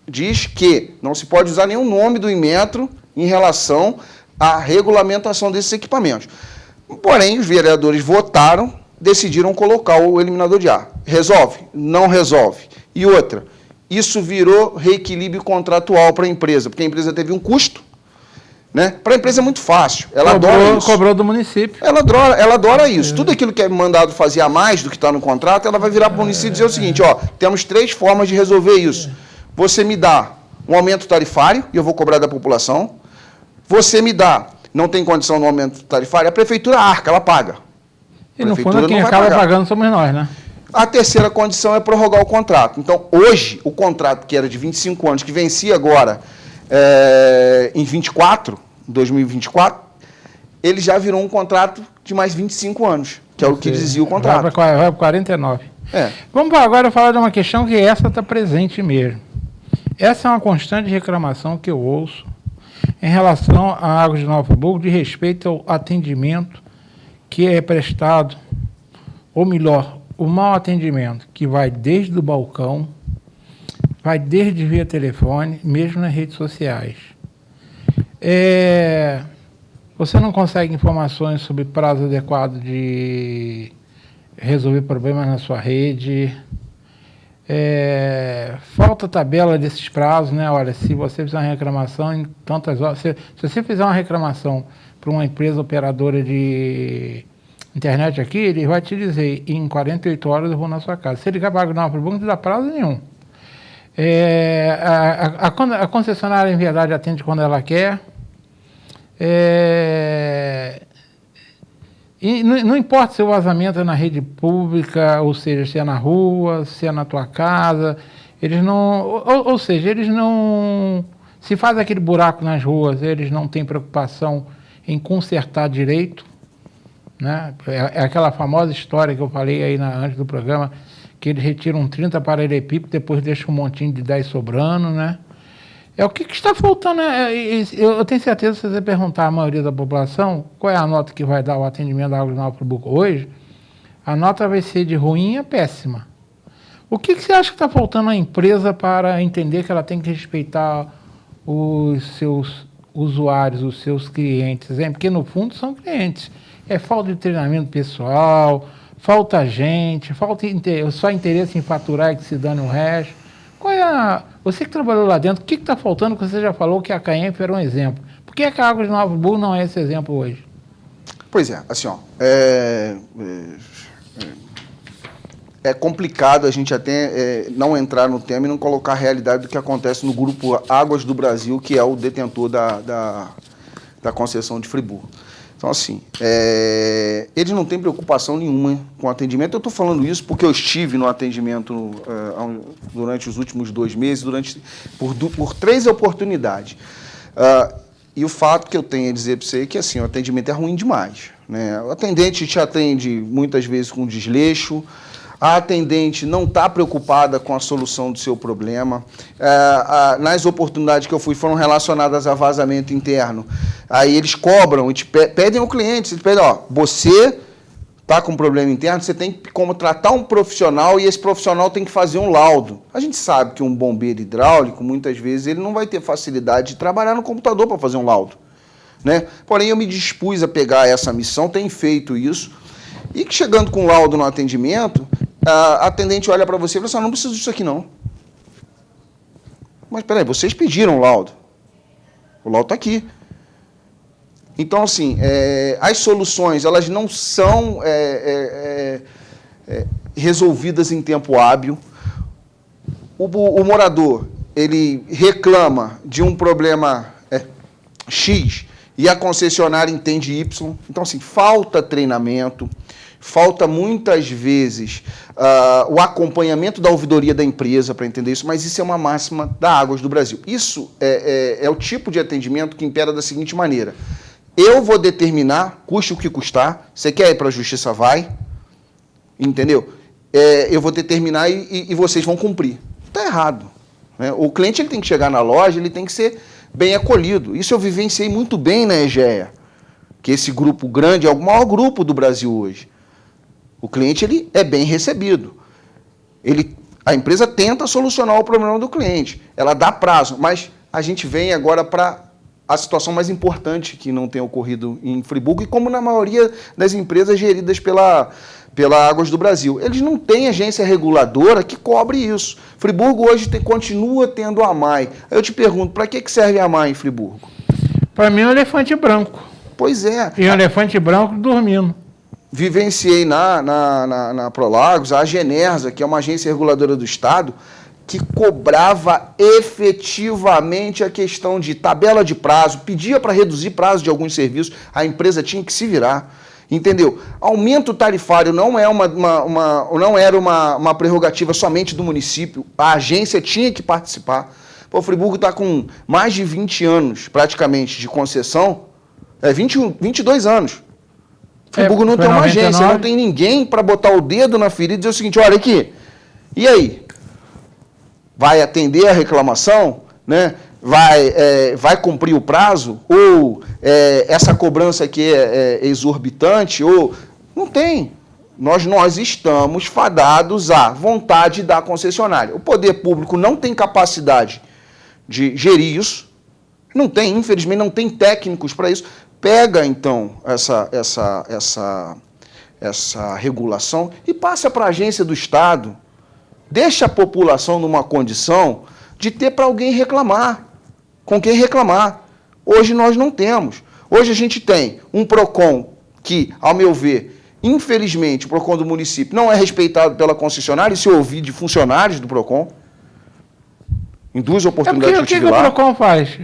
diz que não se pode usar nenhum nome do Inmetro em relação à regulamentação desses equipamentos. Porém, os vereadores votaram, decidiram colocar o eliminador de ar. Resolve? Não resolve. E outra, isso virou reequilíbrio contratual para a empresa, porque a empresa teve um custo, né? Para a empresa é muito fácil, ela adora isso. Cobrou do município. Ela adora isso. Tudo aquilo que é mandado fazer a mais do que está no contrato, ela vai virar para o município e dizer o seguinte, temos 3 formas de resolver isso. Você me dá um aumento tarifário, e eu vou cobrar da população. Você me dá... não tem condição no aumento tarifário, a prefeitura arca, ela paga. E no fundo quem acaba pagando somos nós, né? A terceira condição é prorrogar o contrato. Então, hoje, o contrato que era de 25 anos, que vencia agora em 2024, ele já virou um contrato de mais 25 anos, que é o que dizia o contrato. Vai para 49. Vamos agora falar de uma questão que essa está presente mesmo. Essa é uma constante reclamação que eu ouço em relação à Água de Nova Friburgo, de respeito ao atendimento que é prestado, ou melhor, o mau atendimento, que vai desde o balcão, vai desde via telefone, mesmo nas redes sociais. Você não consegue informações sobre prazo adequado de resolver problemas na sua rede. Falta tabela desses prazos, né? Olha, se você fizer uma reclamação em tantas horas, se você fizer uma reclamação para uma empresa operadora de internet aqui, ele vai te dizer, em 48 horas eu vou na sua casa. Se ligar para a Água de Nova Friburgo, não te dá prazo nenhum. A concessionária, em verdade, atende quando ela quer. E não importa se o vazamento é na rede pública, ou seja, se é na rua, se é na tua casa, eles não... Ou seja, eles não... Se faz aquele buraco nas ruas, eles não têm preocupação em consertar direito, né? É aquela famosa história que eu falei aí antes do programa, que eles retiram 30 paralelepípedos, depois deixam um montinho de 10 sobrando, né? O que está faltando? Eu tenho certeza, se você perguntar à maioria da população qual é a nota que vai dar o atendimento da Água de Nova Friburgo hoje, a nota vai ser de ruim a péssima. O que você acha que está faltando à empresa para entender que ela tem que respeitar os seus usuários, os seus clientes? Porque, no fundo, são clientes. É falta de treinamento pessoal, falta gente, falta só interesse em faturar e que se dane o resto. Qual você que trabalhou lá dentro, o que está faltando, que você já falou que a CAENF era um exemplo? Por que a Águas de Nova Friburgo não é esse exemplo hoje? Pois é, assim, ó, é complicado a gente até não entrar no tema e não colocar a realidade do que acontece no grupo Águas do Brasil, que é o detentor da concessão de Friburgo. Então, assim, eles não têm preocupação nenhuma com o atendimento. Eu estou falando isso porque eu estive no atendimento durante os últimos 2 meses, por 3 oportunidades. E o fato que eu tenho a dizer para você é que assim, o atendimento é ruim demais, né? O atendente te atende muitas vezes com desleixo, a atendente não está preocupada com a solução do seu problema. Nas oportunidades que eu fui, foram relacionadas a vazamento interno. Aí eles cobram e te pedem ao cliente, eles pedem, ó, você está com um problema interno, você tem que contratar um profissional e esse profissional tem que fazer um laudo. A gente sabe que um bombeiro hidráulico, muitas vezes, ele não vai ter facilidade de trabalhar no computador para fazer um laudo, né? Porém, eu me dispus a pegar essa missão, tenho feito isso, e que chegando com o laudo no atendimento, a atendente olha para você e fala assim, não preciso disso aqui não. Mas peraí, vocês pediram o laudo está aqui. Então, assim, as soluções, elas não são resolvidas em tempo hábil. O morador, ele reclama de um problema X e a concessionária entende Y. Então, assim, falta treinamento, falta muitas vezes o acompanhamento da ouvidoria da empresa para entender isso, mas isso é uma máxima da Águas do Brasil. Isso é o tipo de atendimento que impera da seguinte maneira: eu vou determinar, custe o que custar, você quer ir para a justiça, vai, entendeu? Eu vou determinar e vocês vão cumprir. Está errado, né? O cliente ele tem que chegar na loja, ele tem que ser bem acolhido. Isso eu vivenciei muito bem na EGEA, que esse grupo grande é o maior grupo do Brasil hoje. O cliente ele é bem recebido. A empresa tenta solucionar o problema do cliente. Ela dá prazo, mas a gente vem agora para a situação mais importante que não tem ocorrido em Friburgo e como na maioria das empresas geridas pela Águas do Brasil. Eles não têm agência reguladora que cobre isso. Friburgo hoje continua tendo a AMAI. Eu te pergunto, para que serve a AMAI em Friburgo? Para mim é um elefante branco. Pois é. E um elefante branco dormindo. Vivenciei na Prolagos a Genersa, que é uma agência reguladora do Estado, que cobrava efetivamente a questão de tabela de prazo, pedia para reduzir prazo de alguns serviços, a empresa tinha que se virar, entendeu? Aumento tarifário não era uma prerrogativa somente do município, a agência tinha que participar. Pô, o Friburgo está com mais de 20 anos, praticamente, de concessão, 22 anos. Friburgo não tem uma agência, não tem ninguém para botar o dedo na ferida e dizer o seguinte, olha aqui, e aí? Vai atender a reclamação, né? Vai cumprir o prazo? Ou essa cobrança aqui é exorbitante? Ou não tem. Nós estamos fadados à vontade da concessionária. O poder público não tem capacidade de gerir isso. Não tem, infelizmente, não tem técnicos para isso. Pega, então, essa regulação e passa para a agência do Estado. Deixa a população numa condição de ter para alguém reclamar, com quem reclamar. Hoje nós não temos. Hoje a gente tem um PROCON que, ao meu ver, infelizmente, o PROCON do município não é respeitado pela concessionária, isso eu ouvi de funcionários do PROCON, em 2 oportunidades que eu tive lá. O que o PROCON faz?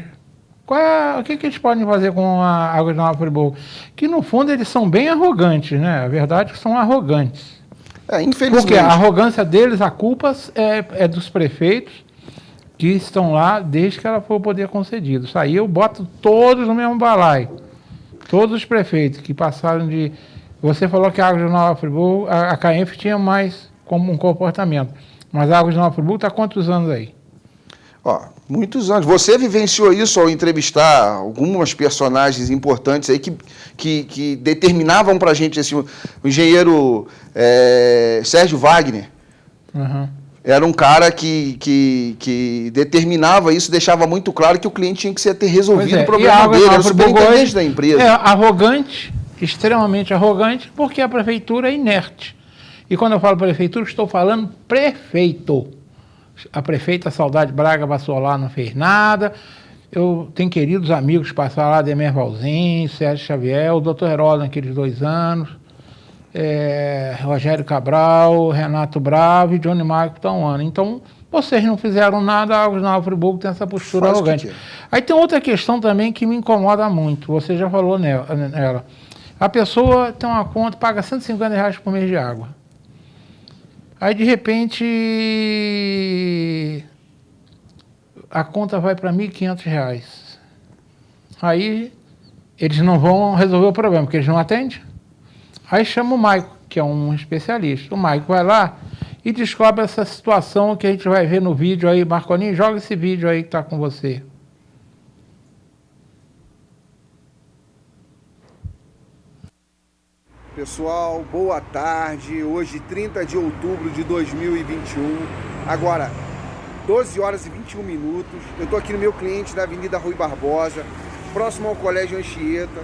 O que eles podem fazer com a Águas de Nova Friburgo? Que, no fundo, eles são bem arrogantes, né? A verdade é que são arrogantes. Infelizmente. Porque a arrogância deles, a culpa é dos prefeitos que estão lá desde que ela foi o poder concedido. Isso aí eu boto todos no mesmo balaio. Todos os prefeitos que passaram de... Você falou que a Águas de Nova Friburgo, a CAENF tinha mais como um comportamento. Mas a Águas de Nova Friburgo está há quantos anos aí? Muitos anos. Você vivenciou isso ao entrevistar algumas personagens importantes aí que determinavam para a gente, assim, o engenheiro Sérgio Wagner. Uhum. Era um cara que determinava isso, deixava muito claro que o cliente tinha que ter resolvido o problema dele, era o superintendente da empresa. É arrogante, extremamente arrogante, porque a prefeitura é inerte. E quando eu falo prefeitura, estou falando prefeito. A prefeita Saudade Braga passou lá, não fez nada. Eu tenho queridos amigos que passaram lá, Demer Valzinho, Sérgio Xavier, o doutor Heródoto naqueles 2 anos, Rogério Cabral, Renato Bravo e Johnny Marco estão 1 ano. Então, vocês não fizeram nada, a Águas de Nova Friburgo tem essa postura arrogante. Aí tem outra questão também que me incomoda muito, você já falou nela. A pessoa tem uma conta, paga R$150 por mês de água. Aí, de repente, a conta vai para R$1.500. Aí, eles não vão resolver o problema, porque eles não atendem. Aí chama o Maico, que é um especialista. O Maico vai lá e descobre essa situação que a gente vai ver no vídeo aí. Marconinho, joga esse vídeo aí que está com você. Pessoal, boa tarde. Hoje, 30 de outubro de 2021. Agora, 12 horas e 21 minutos. Eu estou aqui no meu cliente da Avenida Rui Barbosa, próximo ao Colégio Anchieta,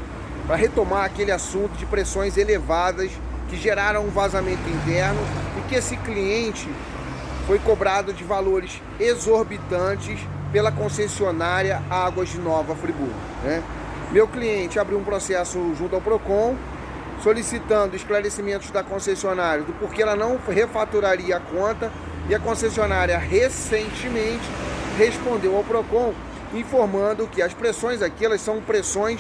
para retomar aquele assunto de pressões elevadas que geraram um vazamento interno e que esse cliente foi cobrado de valores exorbitantes pela concessionária Águas de Nova Friburgo, né? Meu cliente abriu um processo junto ao PROCON, solicitando esclarecimentos da concessionária do porquê ela não refaturaria a conta, e a concessionária recentemente respondeu ao PROCON informando que as pressões aqui elas são pressões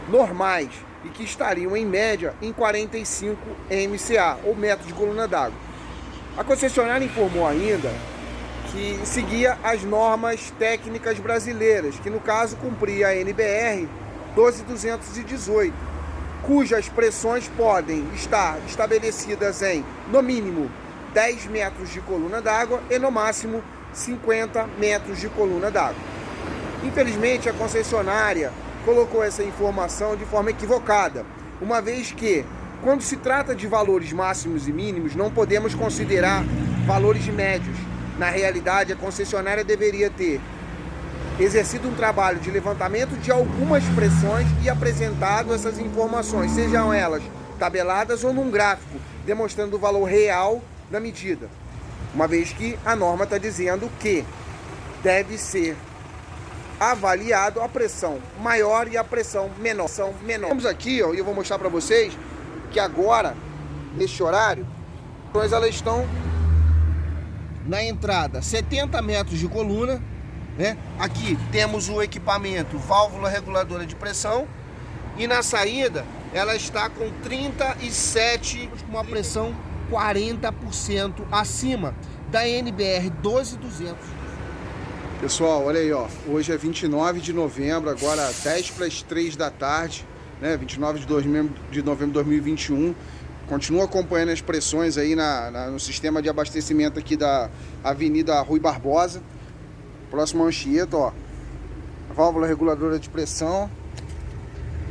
normais e que estariam em média em 45 MCA, ou metros de coluna d'água. A concessionária informou ainda que seguia as normas técnicas brasileiras, que no caso cumpria a NBR 12218, cujas pressões podem estar estabelecidas em, no mínimo, 10 metros de coluna d'água e, no máximo, 50 metros de coluna d'água. Infelizmente, a concessionária colocou essa informação de forma equivocada, uma vez que, quando se trata de valores máximos e mínimos, não podemos considerar valores médios. Na realidade, a concessionária deveria ter exercido um trabalho de levantamento de algumas pressões e apresentado essas informações, sejam elas tabeladas ou num gráfico, demonstrando o valor real da medida, uma vez que a norma está dizendo que deve ser avaliado a pressão maior e a pressão menor. Vamos aqui, ó, e eu vou mostrar para vocês que agora, neste horário, elas estão na entrada 70 metros de coluna, né? Aqui temos o equipamento válvula reguladora de pressão, e na saída ela está com 37, com uma pressão 40% acima da NBR 12200. Pessoal, olha aí, ó, hoje é 29 de novembro, agora 10 para as 3 da tarde, né, 29 de novembro de 2021. Continuo acompanhando as pressões aí no sistema de abastecimento aqui da Avenida Rui Barbosa, próximo ao Anchieta, ó. Válvula reguladora de pressão,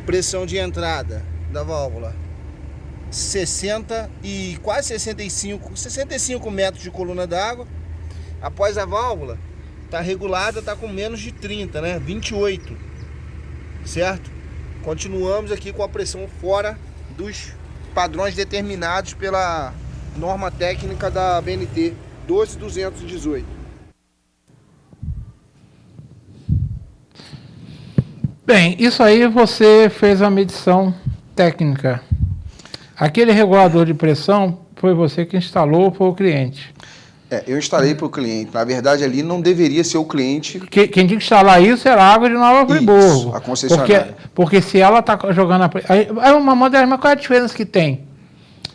pressão de entrada da válvula 60 e quase 65 metros de coluna d'água. Após a válvula tá regulada, tá com menos de 30, né? 28, certo? Continuamos aqui com a pressão fora dos padrões determinados pela norma técnica da BNT 12218. Bem, isso aí você fez a medição técnica. Aquele regulador de pressão foi você que instalou ou foi o cliente? Eu instalei para o cliente. Na verdade, ali não deveria ser o cliente. Quem tinha que instalar isso era a Água de Nova Friburgo. Isso, a concessionária. Porque se ela está jogando a pressão... É uma moderna, mas qual é a diferença que tem?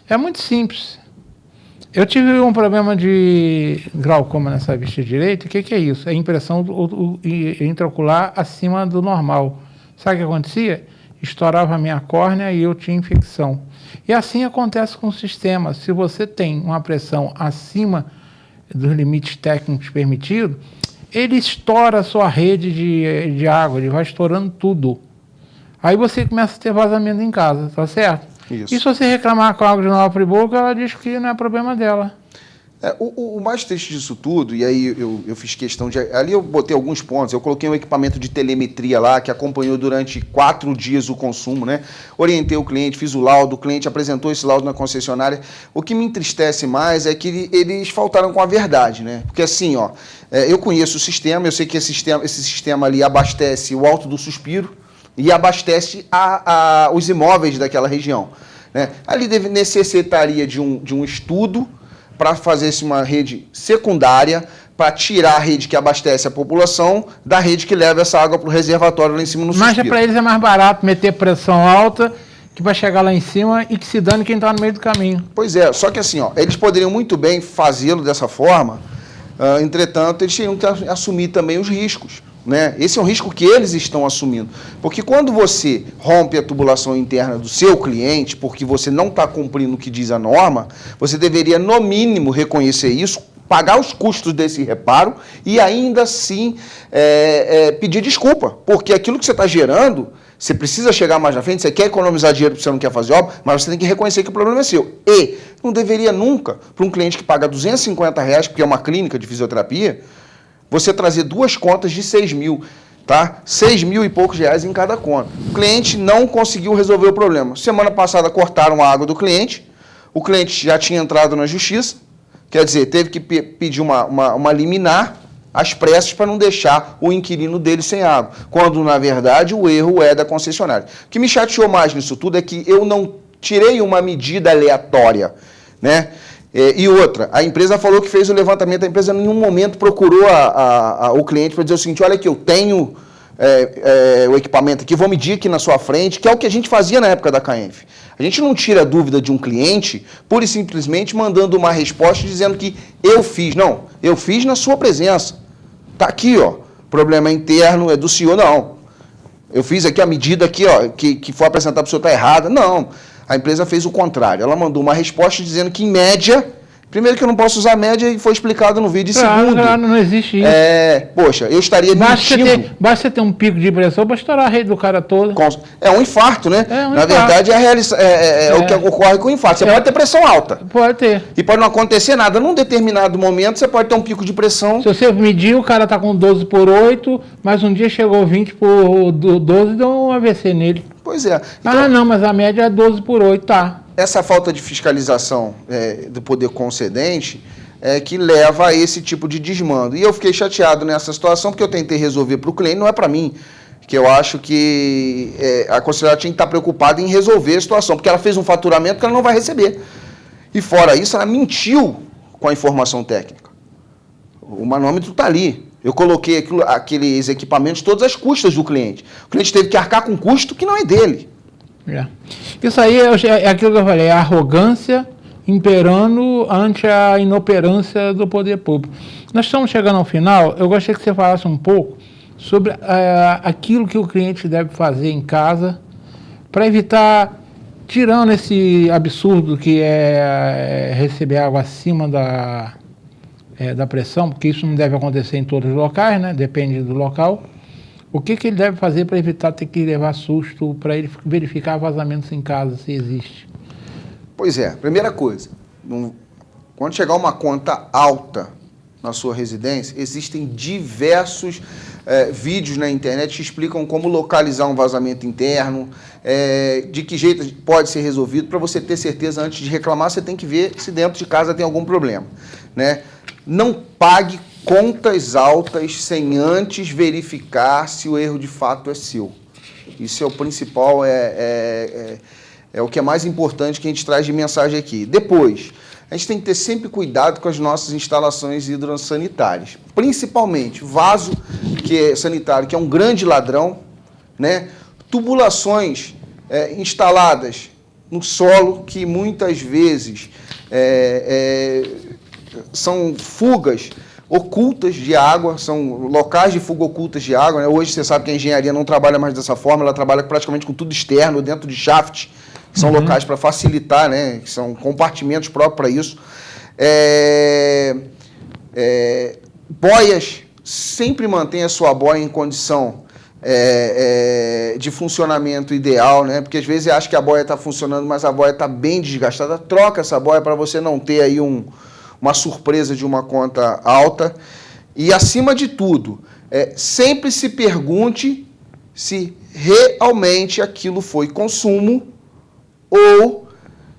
É muito simples. Eu tive um problema de glaucoma nessa vista direita. O que é isso? É impressão intraocular acima do normal. Sabe o que acontecia? Estourava a minha córnea e eu tinha infecção. E assim acontece com o sistema. Se você tem uma pressão acima dos limites técnicos permitidos, ele estoura a sua rede de água, ele vai estourando tudo. Aí você começa a ter vazamento em casa, tá certo? Isso. E se você reclamar com a Água de Nova Friburgo, ela diz que não é problema dela. O mais triste disso tudo, e aí eu fiz questão de... Ali eu botei alguns pontos, eu coloquei um equipamento de telemetria lá, que acompanhou durante 4 dias o consumo, né? Orientei o cliente, fiz o laudo, o cliente apresentou esse laudo na concessionária. O que me entristece mais é que eles faltaram com a verdade, né? Porque assim, ó, eu conheço o sistema, eu sei que esse sistema ali abastece o Alto do Suspiro e abastece os imóveis daquela região, né? Ali necessitaria de um estudo para fazer uma rede secundária, para tirar a rede que abastece a população da rede que leva essa água para o reservatório lá em cima no Suspiro. Mas para eles é mais barato meter pressão alta que vai chegar lá em cima e que se dane quem está no meio do caminho. Pois é, só que assim, ó, eles poderiam muito bem fazê-lo dessa forma, entretanto, eles teriam que assumir também os riscos, né? Esse é um risco que eles estão assumindo. Porque quando você rompe a tubulação interna do seu cliente, porque você não está cumprindo o que diz a norma, você deveria, no mínimo, reconhecer isso, pagar os custos desse reparo e ainda assim pedir desculpa. Porque aquilo que você está gerando, você precisa chegar mais na frente, você quer economizar dinheiro porque você não quer fazer obra, mas você tem que reconhecer que o problema é seu. E não deveria nunca, para um cliente que paga R$250, porque é uma clínica de fisioterapia, você trazer 2 contas de 6 mil, tá? 6 mil e poucos reais em cada conta. O cliente não conseguiu resolver o problema. Semana passada cortaram a água do cliente, o cliente já tinha entrado na justiça, quer dizer, teve que pedir uma liminar às pressas para não deixar o inquilino dele sem água, quando, na verdade, o erro é da concessionária. O que me chateou mais nisso tudo é que eu não tirei uma medida aleatória, né? E outra, a empresa falou que fez o levantamento, a empresa em nenhum momento procurou o cliente para dizer o seguinte, olha aqui, eu tenho o equipamento aqui, vou medir aqui na sua frente, que é o que a gente fazia na época da CAENF. A gente não tira a dúvida de um cliente, pura e simplesmente mandando uma resposta dizendo que eu fiz. Não, eu fiz na sua presença. Está aqui, ó, problema interno, é do senhor, não. Eu fiz aqui a medida aqui, ó, que foi apresentada para o senhor, está errada. Não. A empresa fez o contrário. Ela mandou uma resposta dizendo que, em média, primeiro que eu não posso usar média e foi explicado no vídeo. E segundo... Claro, não existe isso. Poxa, eu estaria mentindo. Basta você ter um pico de pressão para estourar a rede do cara todo. É um infarto, né? Na verdade, é o que ocorre com o infarto. Você pode ter pressão alta. Pode ter. E pode não acontecer nada. Num determinado momento, você pode ter um pico de pressão. Se você medir, o cara está com 12/8, mas um dia chegou 20/12 e deu um AVC nele. Pois é. Então, não, mas a média é 12/8, tá. Essa falta de fiscalização do poder concedente que leva a esse tipo de desmando. E eu fiquei chateado nessa situação, porque eu tentei resolver para o cliente, não é para mim. Que eu acho que a concessionária tinha que estar preocupada em resolver a situação, porque ela fez um faturamento que ela não vai receber. E fora isso, ela mentiu com a informação técnica. O manômetro está ali. Eu coloquei aqueles equipamentos todas as custas do cliente. O cliente teve que arcar com um custo que não é dele. Isso aí é aquilo que eu falei, a arrogância imperando ante a inoperância do poder público. Nós estamos chegando ao final, eu gostaria que você falasse um pouco sobre aquilo que o cliente deve fazer em casa para evitar, tirando esse absurdo que é receber água acima da pressão, porque isso não deve acontecer em todos os locais, né? Depende do local. O que ele deve fazer para evitar ter que levar susto, para ele verificar vazamentos em casa, se existe? Pois é, primeira coisa, quando chegar uma conta alta na sua residência, existem diversos vídeos na internet que explicam como localizar um vazamento interno, de que jeito pode ser resolvido. Para você ter certeza, antes de reclamar, você tem que ver se dentro de casa tem algum problema, né? Não pague contas altas sem antes verificar se o erro de fato é seu. Isso é o principal, é o que é mais importante que a gente traz de mensagem aqui. Depois, a gente tem que ter sempre cuidado com as nossas instalações hidrossanitárias. Principalmente vaso sanitário, que é um grande ladrão, né? Tubulações instaladas no solo, que muitas vezes são fugas ocultas de água, são locais de fuga ocultas de água, né? Hoje você sabe que a engenharia não trabalha mais dessa forma, ela trabalha praticamente com tudo externo, dentro de shaft, que são locais para facilitar, né? Que são compartimentos próprios para isso. Boias, sempre mantenha a sua boia em condição de funcionamento ideal, né? Porque às vezes você acha que a boia está funcionando, mas a boia está bem desgastada. Troca essa boia para você não ter aí um uma surpresa de uma conta alta. E, acima de tudo, sempre se pergunte se realmente aquilo foi consumo ou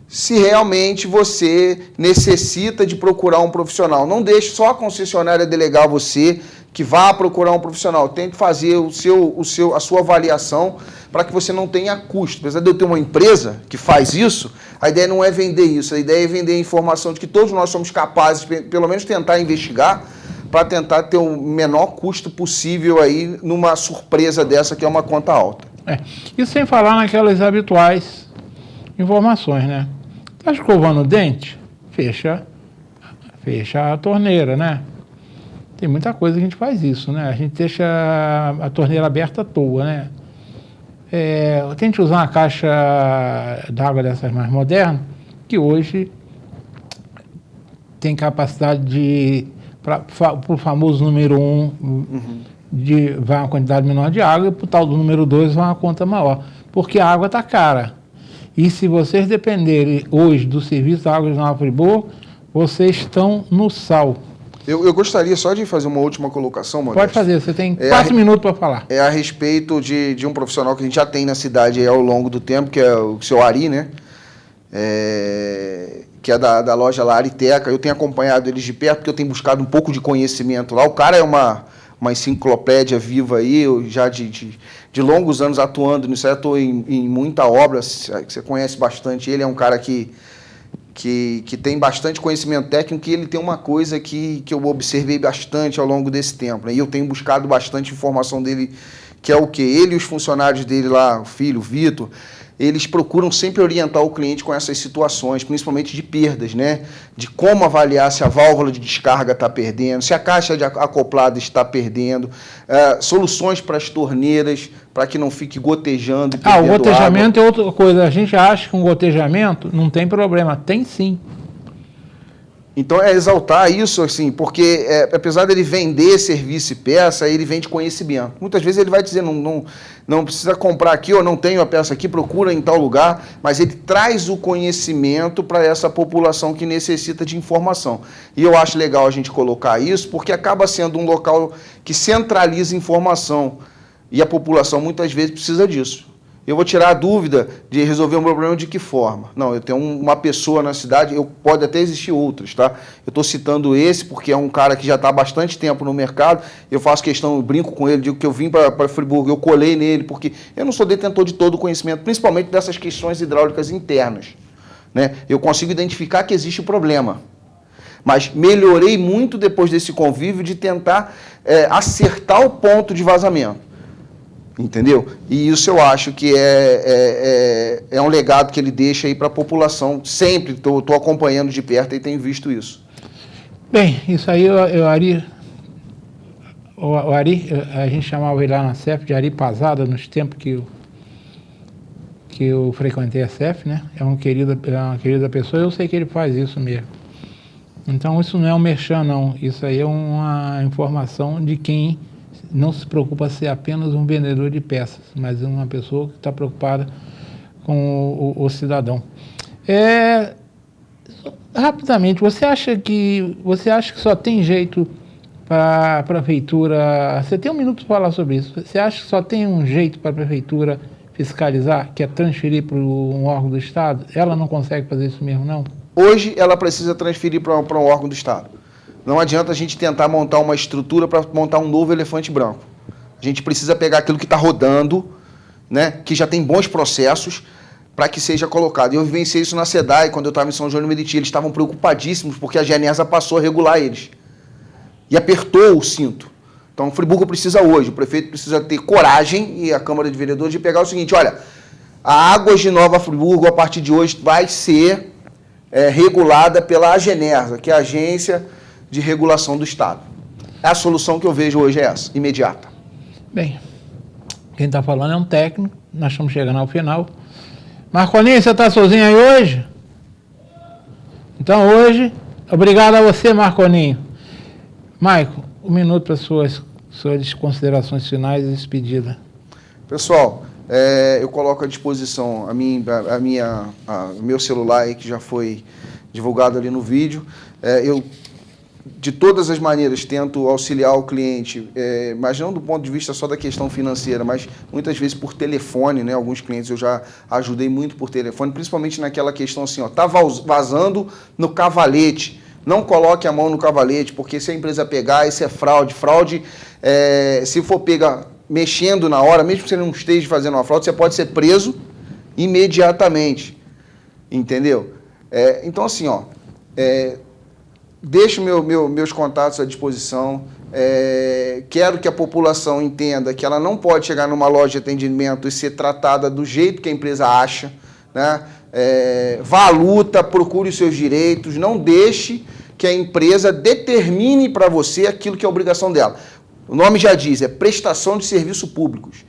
se realmente você necessita de procurar um profissional. Não deixe só a concessionária delegar você que vá procurar um profissional. Tente fazer a sua avaliação para que você não tenha custo. Apesar de eu ter uma empresa que faz isso, a ideia não é vender isso. A ideia é vender a informação de que todos nós somos capazes, pelo menos tentar investigar, para tentar ter o menor custo possível aí numa surpresa dessa que é uma conta alta. Isso sem falar naquelas habituais informações, né? Tá escovando o dente? Fecha a torneira, né? Tem muita coisa que a gente faz isso, né? A gente deixa a torneira aberta à toa, né? Tente usar uma caixa d'água dessas mais modernas, que hoje tem capacidade de, para o famoso número 1, vai uma quantidade menor de água, e para o tal do número 2 vai uma conta maior, porque a água está cara. E se vocês dependerem hoje do serviço da Águas de Nova Friburgo, vocês estão no sal. Eu gostaria só de fazer uma última colocação, Modesto. Pode fazer, você tem 4 minutos para falar. É a respeito de um profissional que a gente já tem na cidade aí ao longo do tempo, que é o seu Ari, né? Que é da loja lá, Ariteca. Eu tenho acompanhado eles de perto, porque eu tenho buscado um pouco de conhecimento lá. O cara é uma enciclopédia viva aí, eu já de longos anos atuando nisso aí, eu estou em muita obra, que você conhece bastante. Ele é um cara que tem bastante conhecimento técnico, e ele tem uma coisa que eu observei bastante ao longo desse tempo, né? E eu tenho buscado bastante informação dele, que é o quê? Ele e os funcionários dele lá, o filho, o Vitor, eles procuram sempre orientar o cliente com essas situações, principalmente de perdas, né? De como avaliar se a válvula de descarga está perdendo, se a caixa de acoplada está perdendo, soluções para as torneiras, para que não fique gotejando e perdendo o gotejamento água. É outra coisa. A gente acha que um gotejamento não tem problema. Tem sim. Então, é exaltar isso, assim, porque apesar dele vender serviço e peça, ele vende conhecimento. Muitas vezes ele vai dizer, não precisa comprar aqui, ou não tenho a peça aqui, procura em tal lugar, mas ele traz o conhecimento para essa população que necessita de informação. E eu acho legal a gente colocar isso, porque acaba sendo um local que centraliza informação, e a população muitas vezes precisa disso. Eu vou tirar a dúvida de resolver o meu problema de que forma? Não, eu tenho uma pessoa na cidade, pode até existir outros, tá? Eu estou citando esse porque é um cara que já está há bastante tempo no mercado, eu faço questão, eu brinco com ele, digo que eu vim para Friburgo, eu colei nele, porque eu não sou detentor de todo o conhecimento, principalmente dessas questões hidráulicas internas, né? Eu consigo identificar que existe o problema, mas melhorei muito depois desse convívio de tentar acertar o ponto de vazamento. Entendeu? E isso eu acho que é um legado que ele deixa aí para a população. Sempre estou acompanhando de perto e tenho visto isso. Bem, isso aí o Ari, a gente chamava ele lá na CEF de Ari Pasada, nos tempos que eu frequentei a CEF, né? É uma querida pessoa, eu sei que ele faz isso mesmo. Então isso não é um merchan, não. Isso aí é uma informação de quem não se preocupa ser apenas um vendedor de peças, mas uma pessoa que está preocupada com o cidadão. Rapidamente, você acha que só tem jeito para a prefeitura... Você tem um minuto para falar sobre isso. Você acha que só tem um jeito para a prefeitura fiscalizar, que é transferir para um órgão do Estado? Ela não consegue fazer isso mesmo, não? Hoje, ela precisa transferir para um órgão do Estado. Não adianta a gente tentar montar uma estrutura para montar um novo elefante branco. A gente precisa pegar aquilo que está rodando, né, que já tem bons processos, para que seja colocado. Eu vivenciei isso na SEDAI, quando eu estava em São João do Meriti. Eles estavam preocupadíssimos porque a Genesa passou a regular eles. E apertou o cinto. Então, o Friburgo precisa hoje, o prefeito precisa ter coragem, e a Câmara de Vereadores, de pegar o seguinte: olha, a Águas de Nova Friburgo, a partir de hoje, vai ser regulada pela Agenersa, que é a Agência de Regulação do Estado. A solução que eu vejo hoje é essa, imediata. Bem, quem está falando é um técnico, nós estamos chegando ao final. Marconinho, você está sozinho aí hoje? Então hoje, obrigado a você, Marconinho. Maico, um minuto para suas considerações finais e despedida. Pessoal, eu coloco à disposição o meu celular aí, que já foi divulgado ali no vídeo. Eu, de todas as maneiras, tento auxiliar o cliente, mas não do ponto de vista só da questão financeira, mas muitas vezes por telefone, né? Alguns clientes eu já ajudei muito por telefone, principalmente naquela questão assim, ó, tá vazando no cavalete, não coloque a mão no cavalete, porque se a empresa pegar, isso é fraude. Fraude, se for pegar mexendo na hora, mesmo que você não esteja fazendo uma fraude, você pode ser preso imediatamente, entendeu? Então assim, ó, deixo meus contatos à disposição. Quero que a população entenda que ela não pode chegar numa loja de atendimento e ser tratada do jeito que a empresa acha, né? Vá à luta, procure os seus direitos, não deixe que a empresa determine para você aquilo que é obrigação dela. O nome já diz, é prestação de serviços públicos,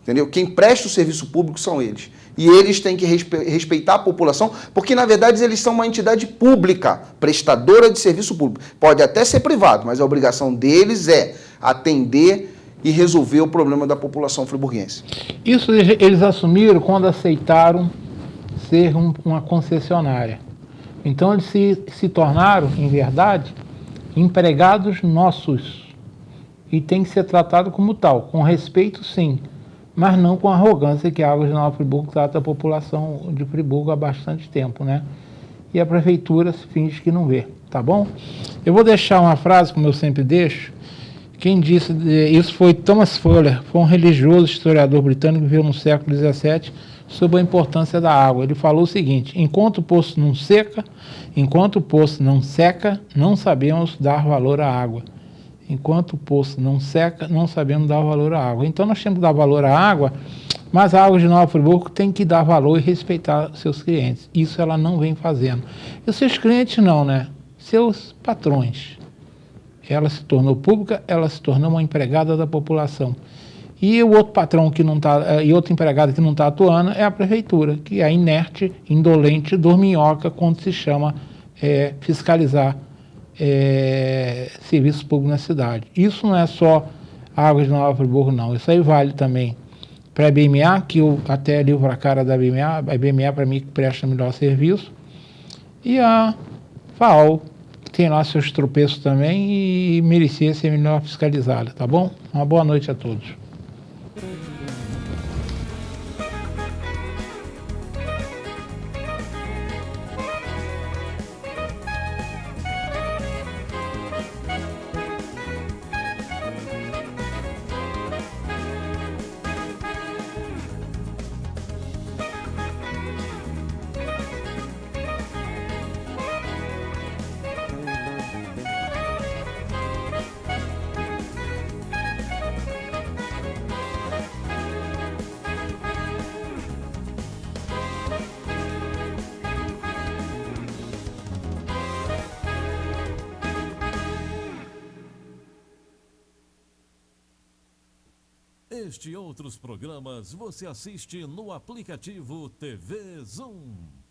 entendeu? Quem presta o serviço público são eles. E eles têm que respeitar a população, porque, na verdade, eles são uma entidade pública, prestadora de serviço público. Pode até ser privado, mas a obrigação deles é atender e resolver o problema da população friburguense. Isso eles assumiram quando aceitaram ser uma concessionária. Então, eles se tornaram, em verdade, empregados nossos. E tem que ser tratado como tal, com respeito, sim, mas não com a arrogância que a Águas de Nova Friburgo trata a população de Friburgo há bastante tempo, né? E a prefeitura se finge que não vê, tá bom? Eu vou deixar uma frase, como eu sempre deixo. Quem disse isso foi Thomas Fuller, foi um religioso historiador britânico que viveu no século XVII, sobre a importância da água. Ele falou o seguinte: enquanto o poço não seca, não sabemos dar valor à água. Enquanto o poço não seca, não sabemos dar valor à água. Então nós temos que dar valor à água, mas a Águas de Nova Friburgo tem que dar valor e respeitar seus clientes. Isso ela não vem fazendo. E os seus clientes não, né? Seus patrões. Ela se tornou pública, ela se tornou uma empregada da população. E o outro patrão que não está, e outro empregado que não está atuando é a prefeitura, que é inerte, indolente, dorminhoca, quando se chama fiscalizar serviços públicos na cidade. Isso não é só Águas de Nova Friburgo, não. Isso aí vale também para a BMA, que eu até livro a cara da BMA, a BMA para mim que presta melhor serviço, e a FAO, que tem lá seus tropeços também e merecia ser melhor fiscalizada, tá bom? Uma boa noite a todos. Este e outros programas você assiste no aplicativo TV Zoom.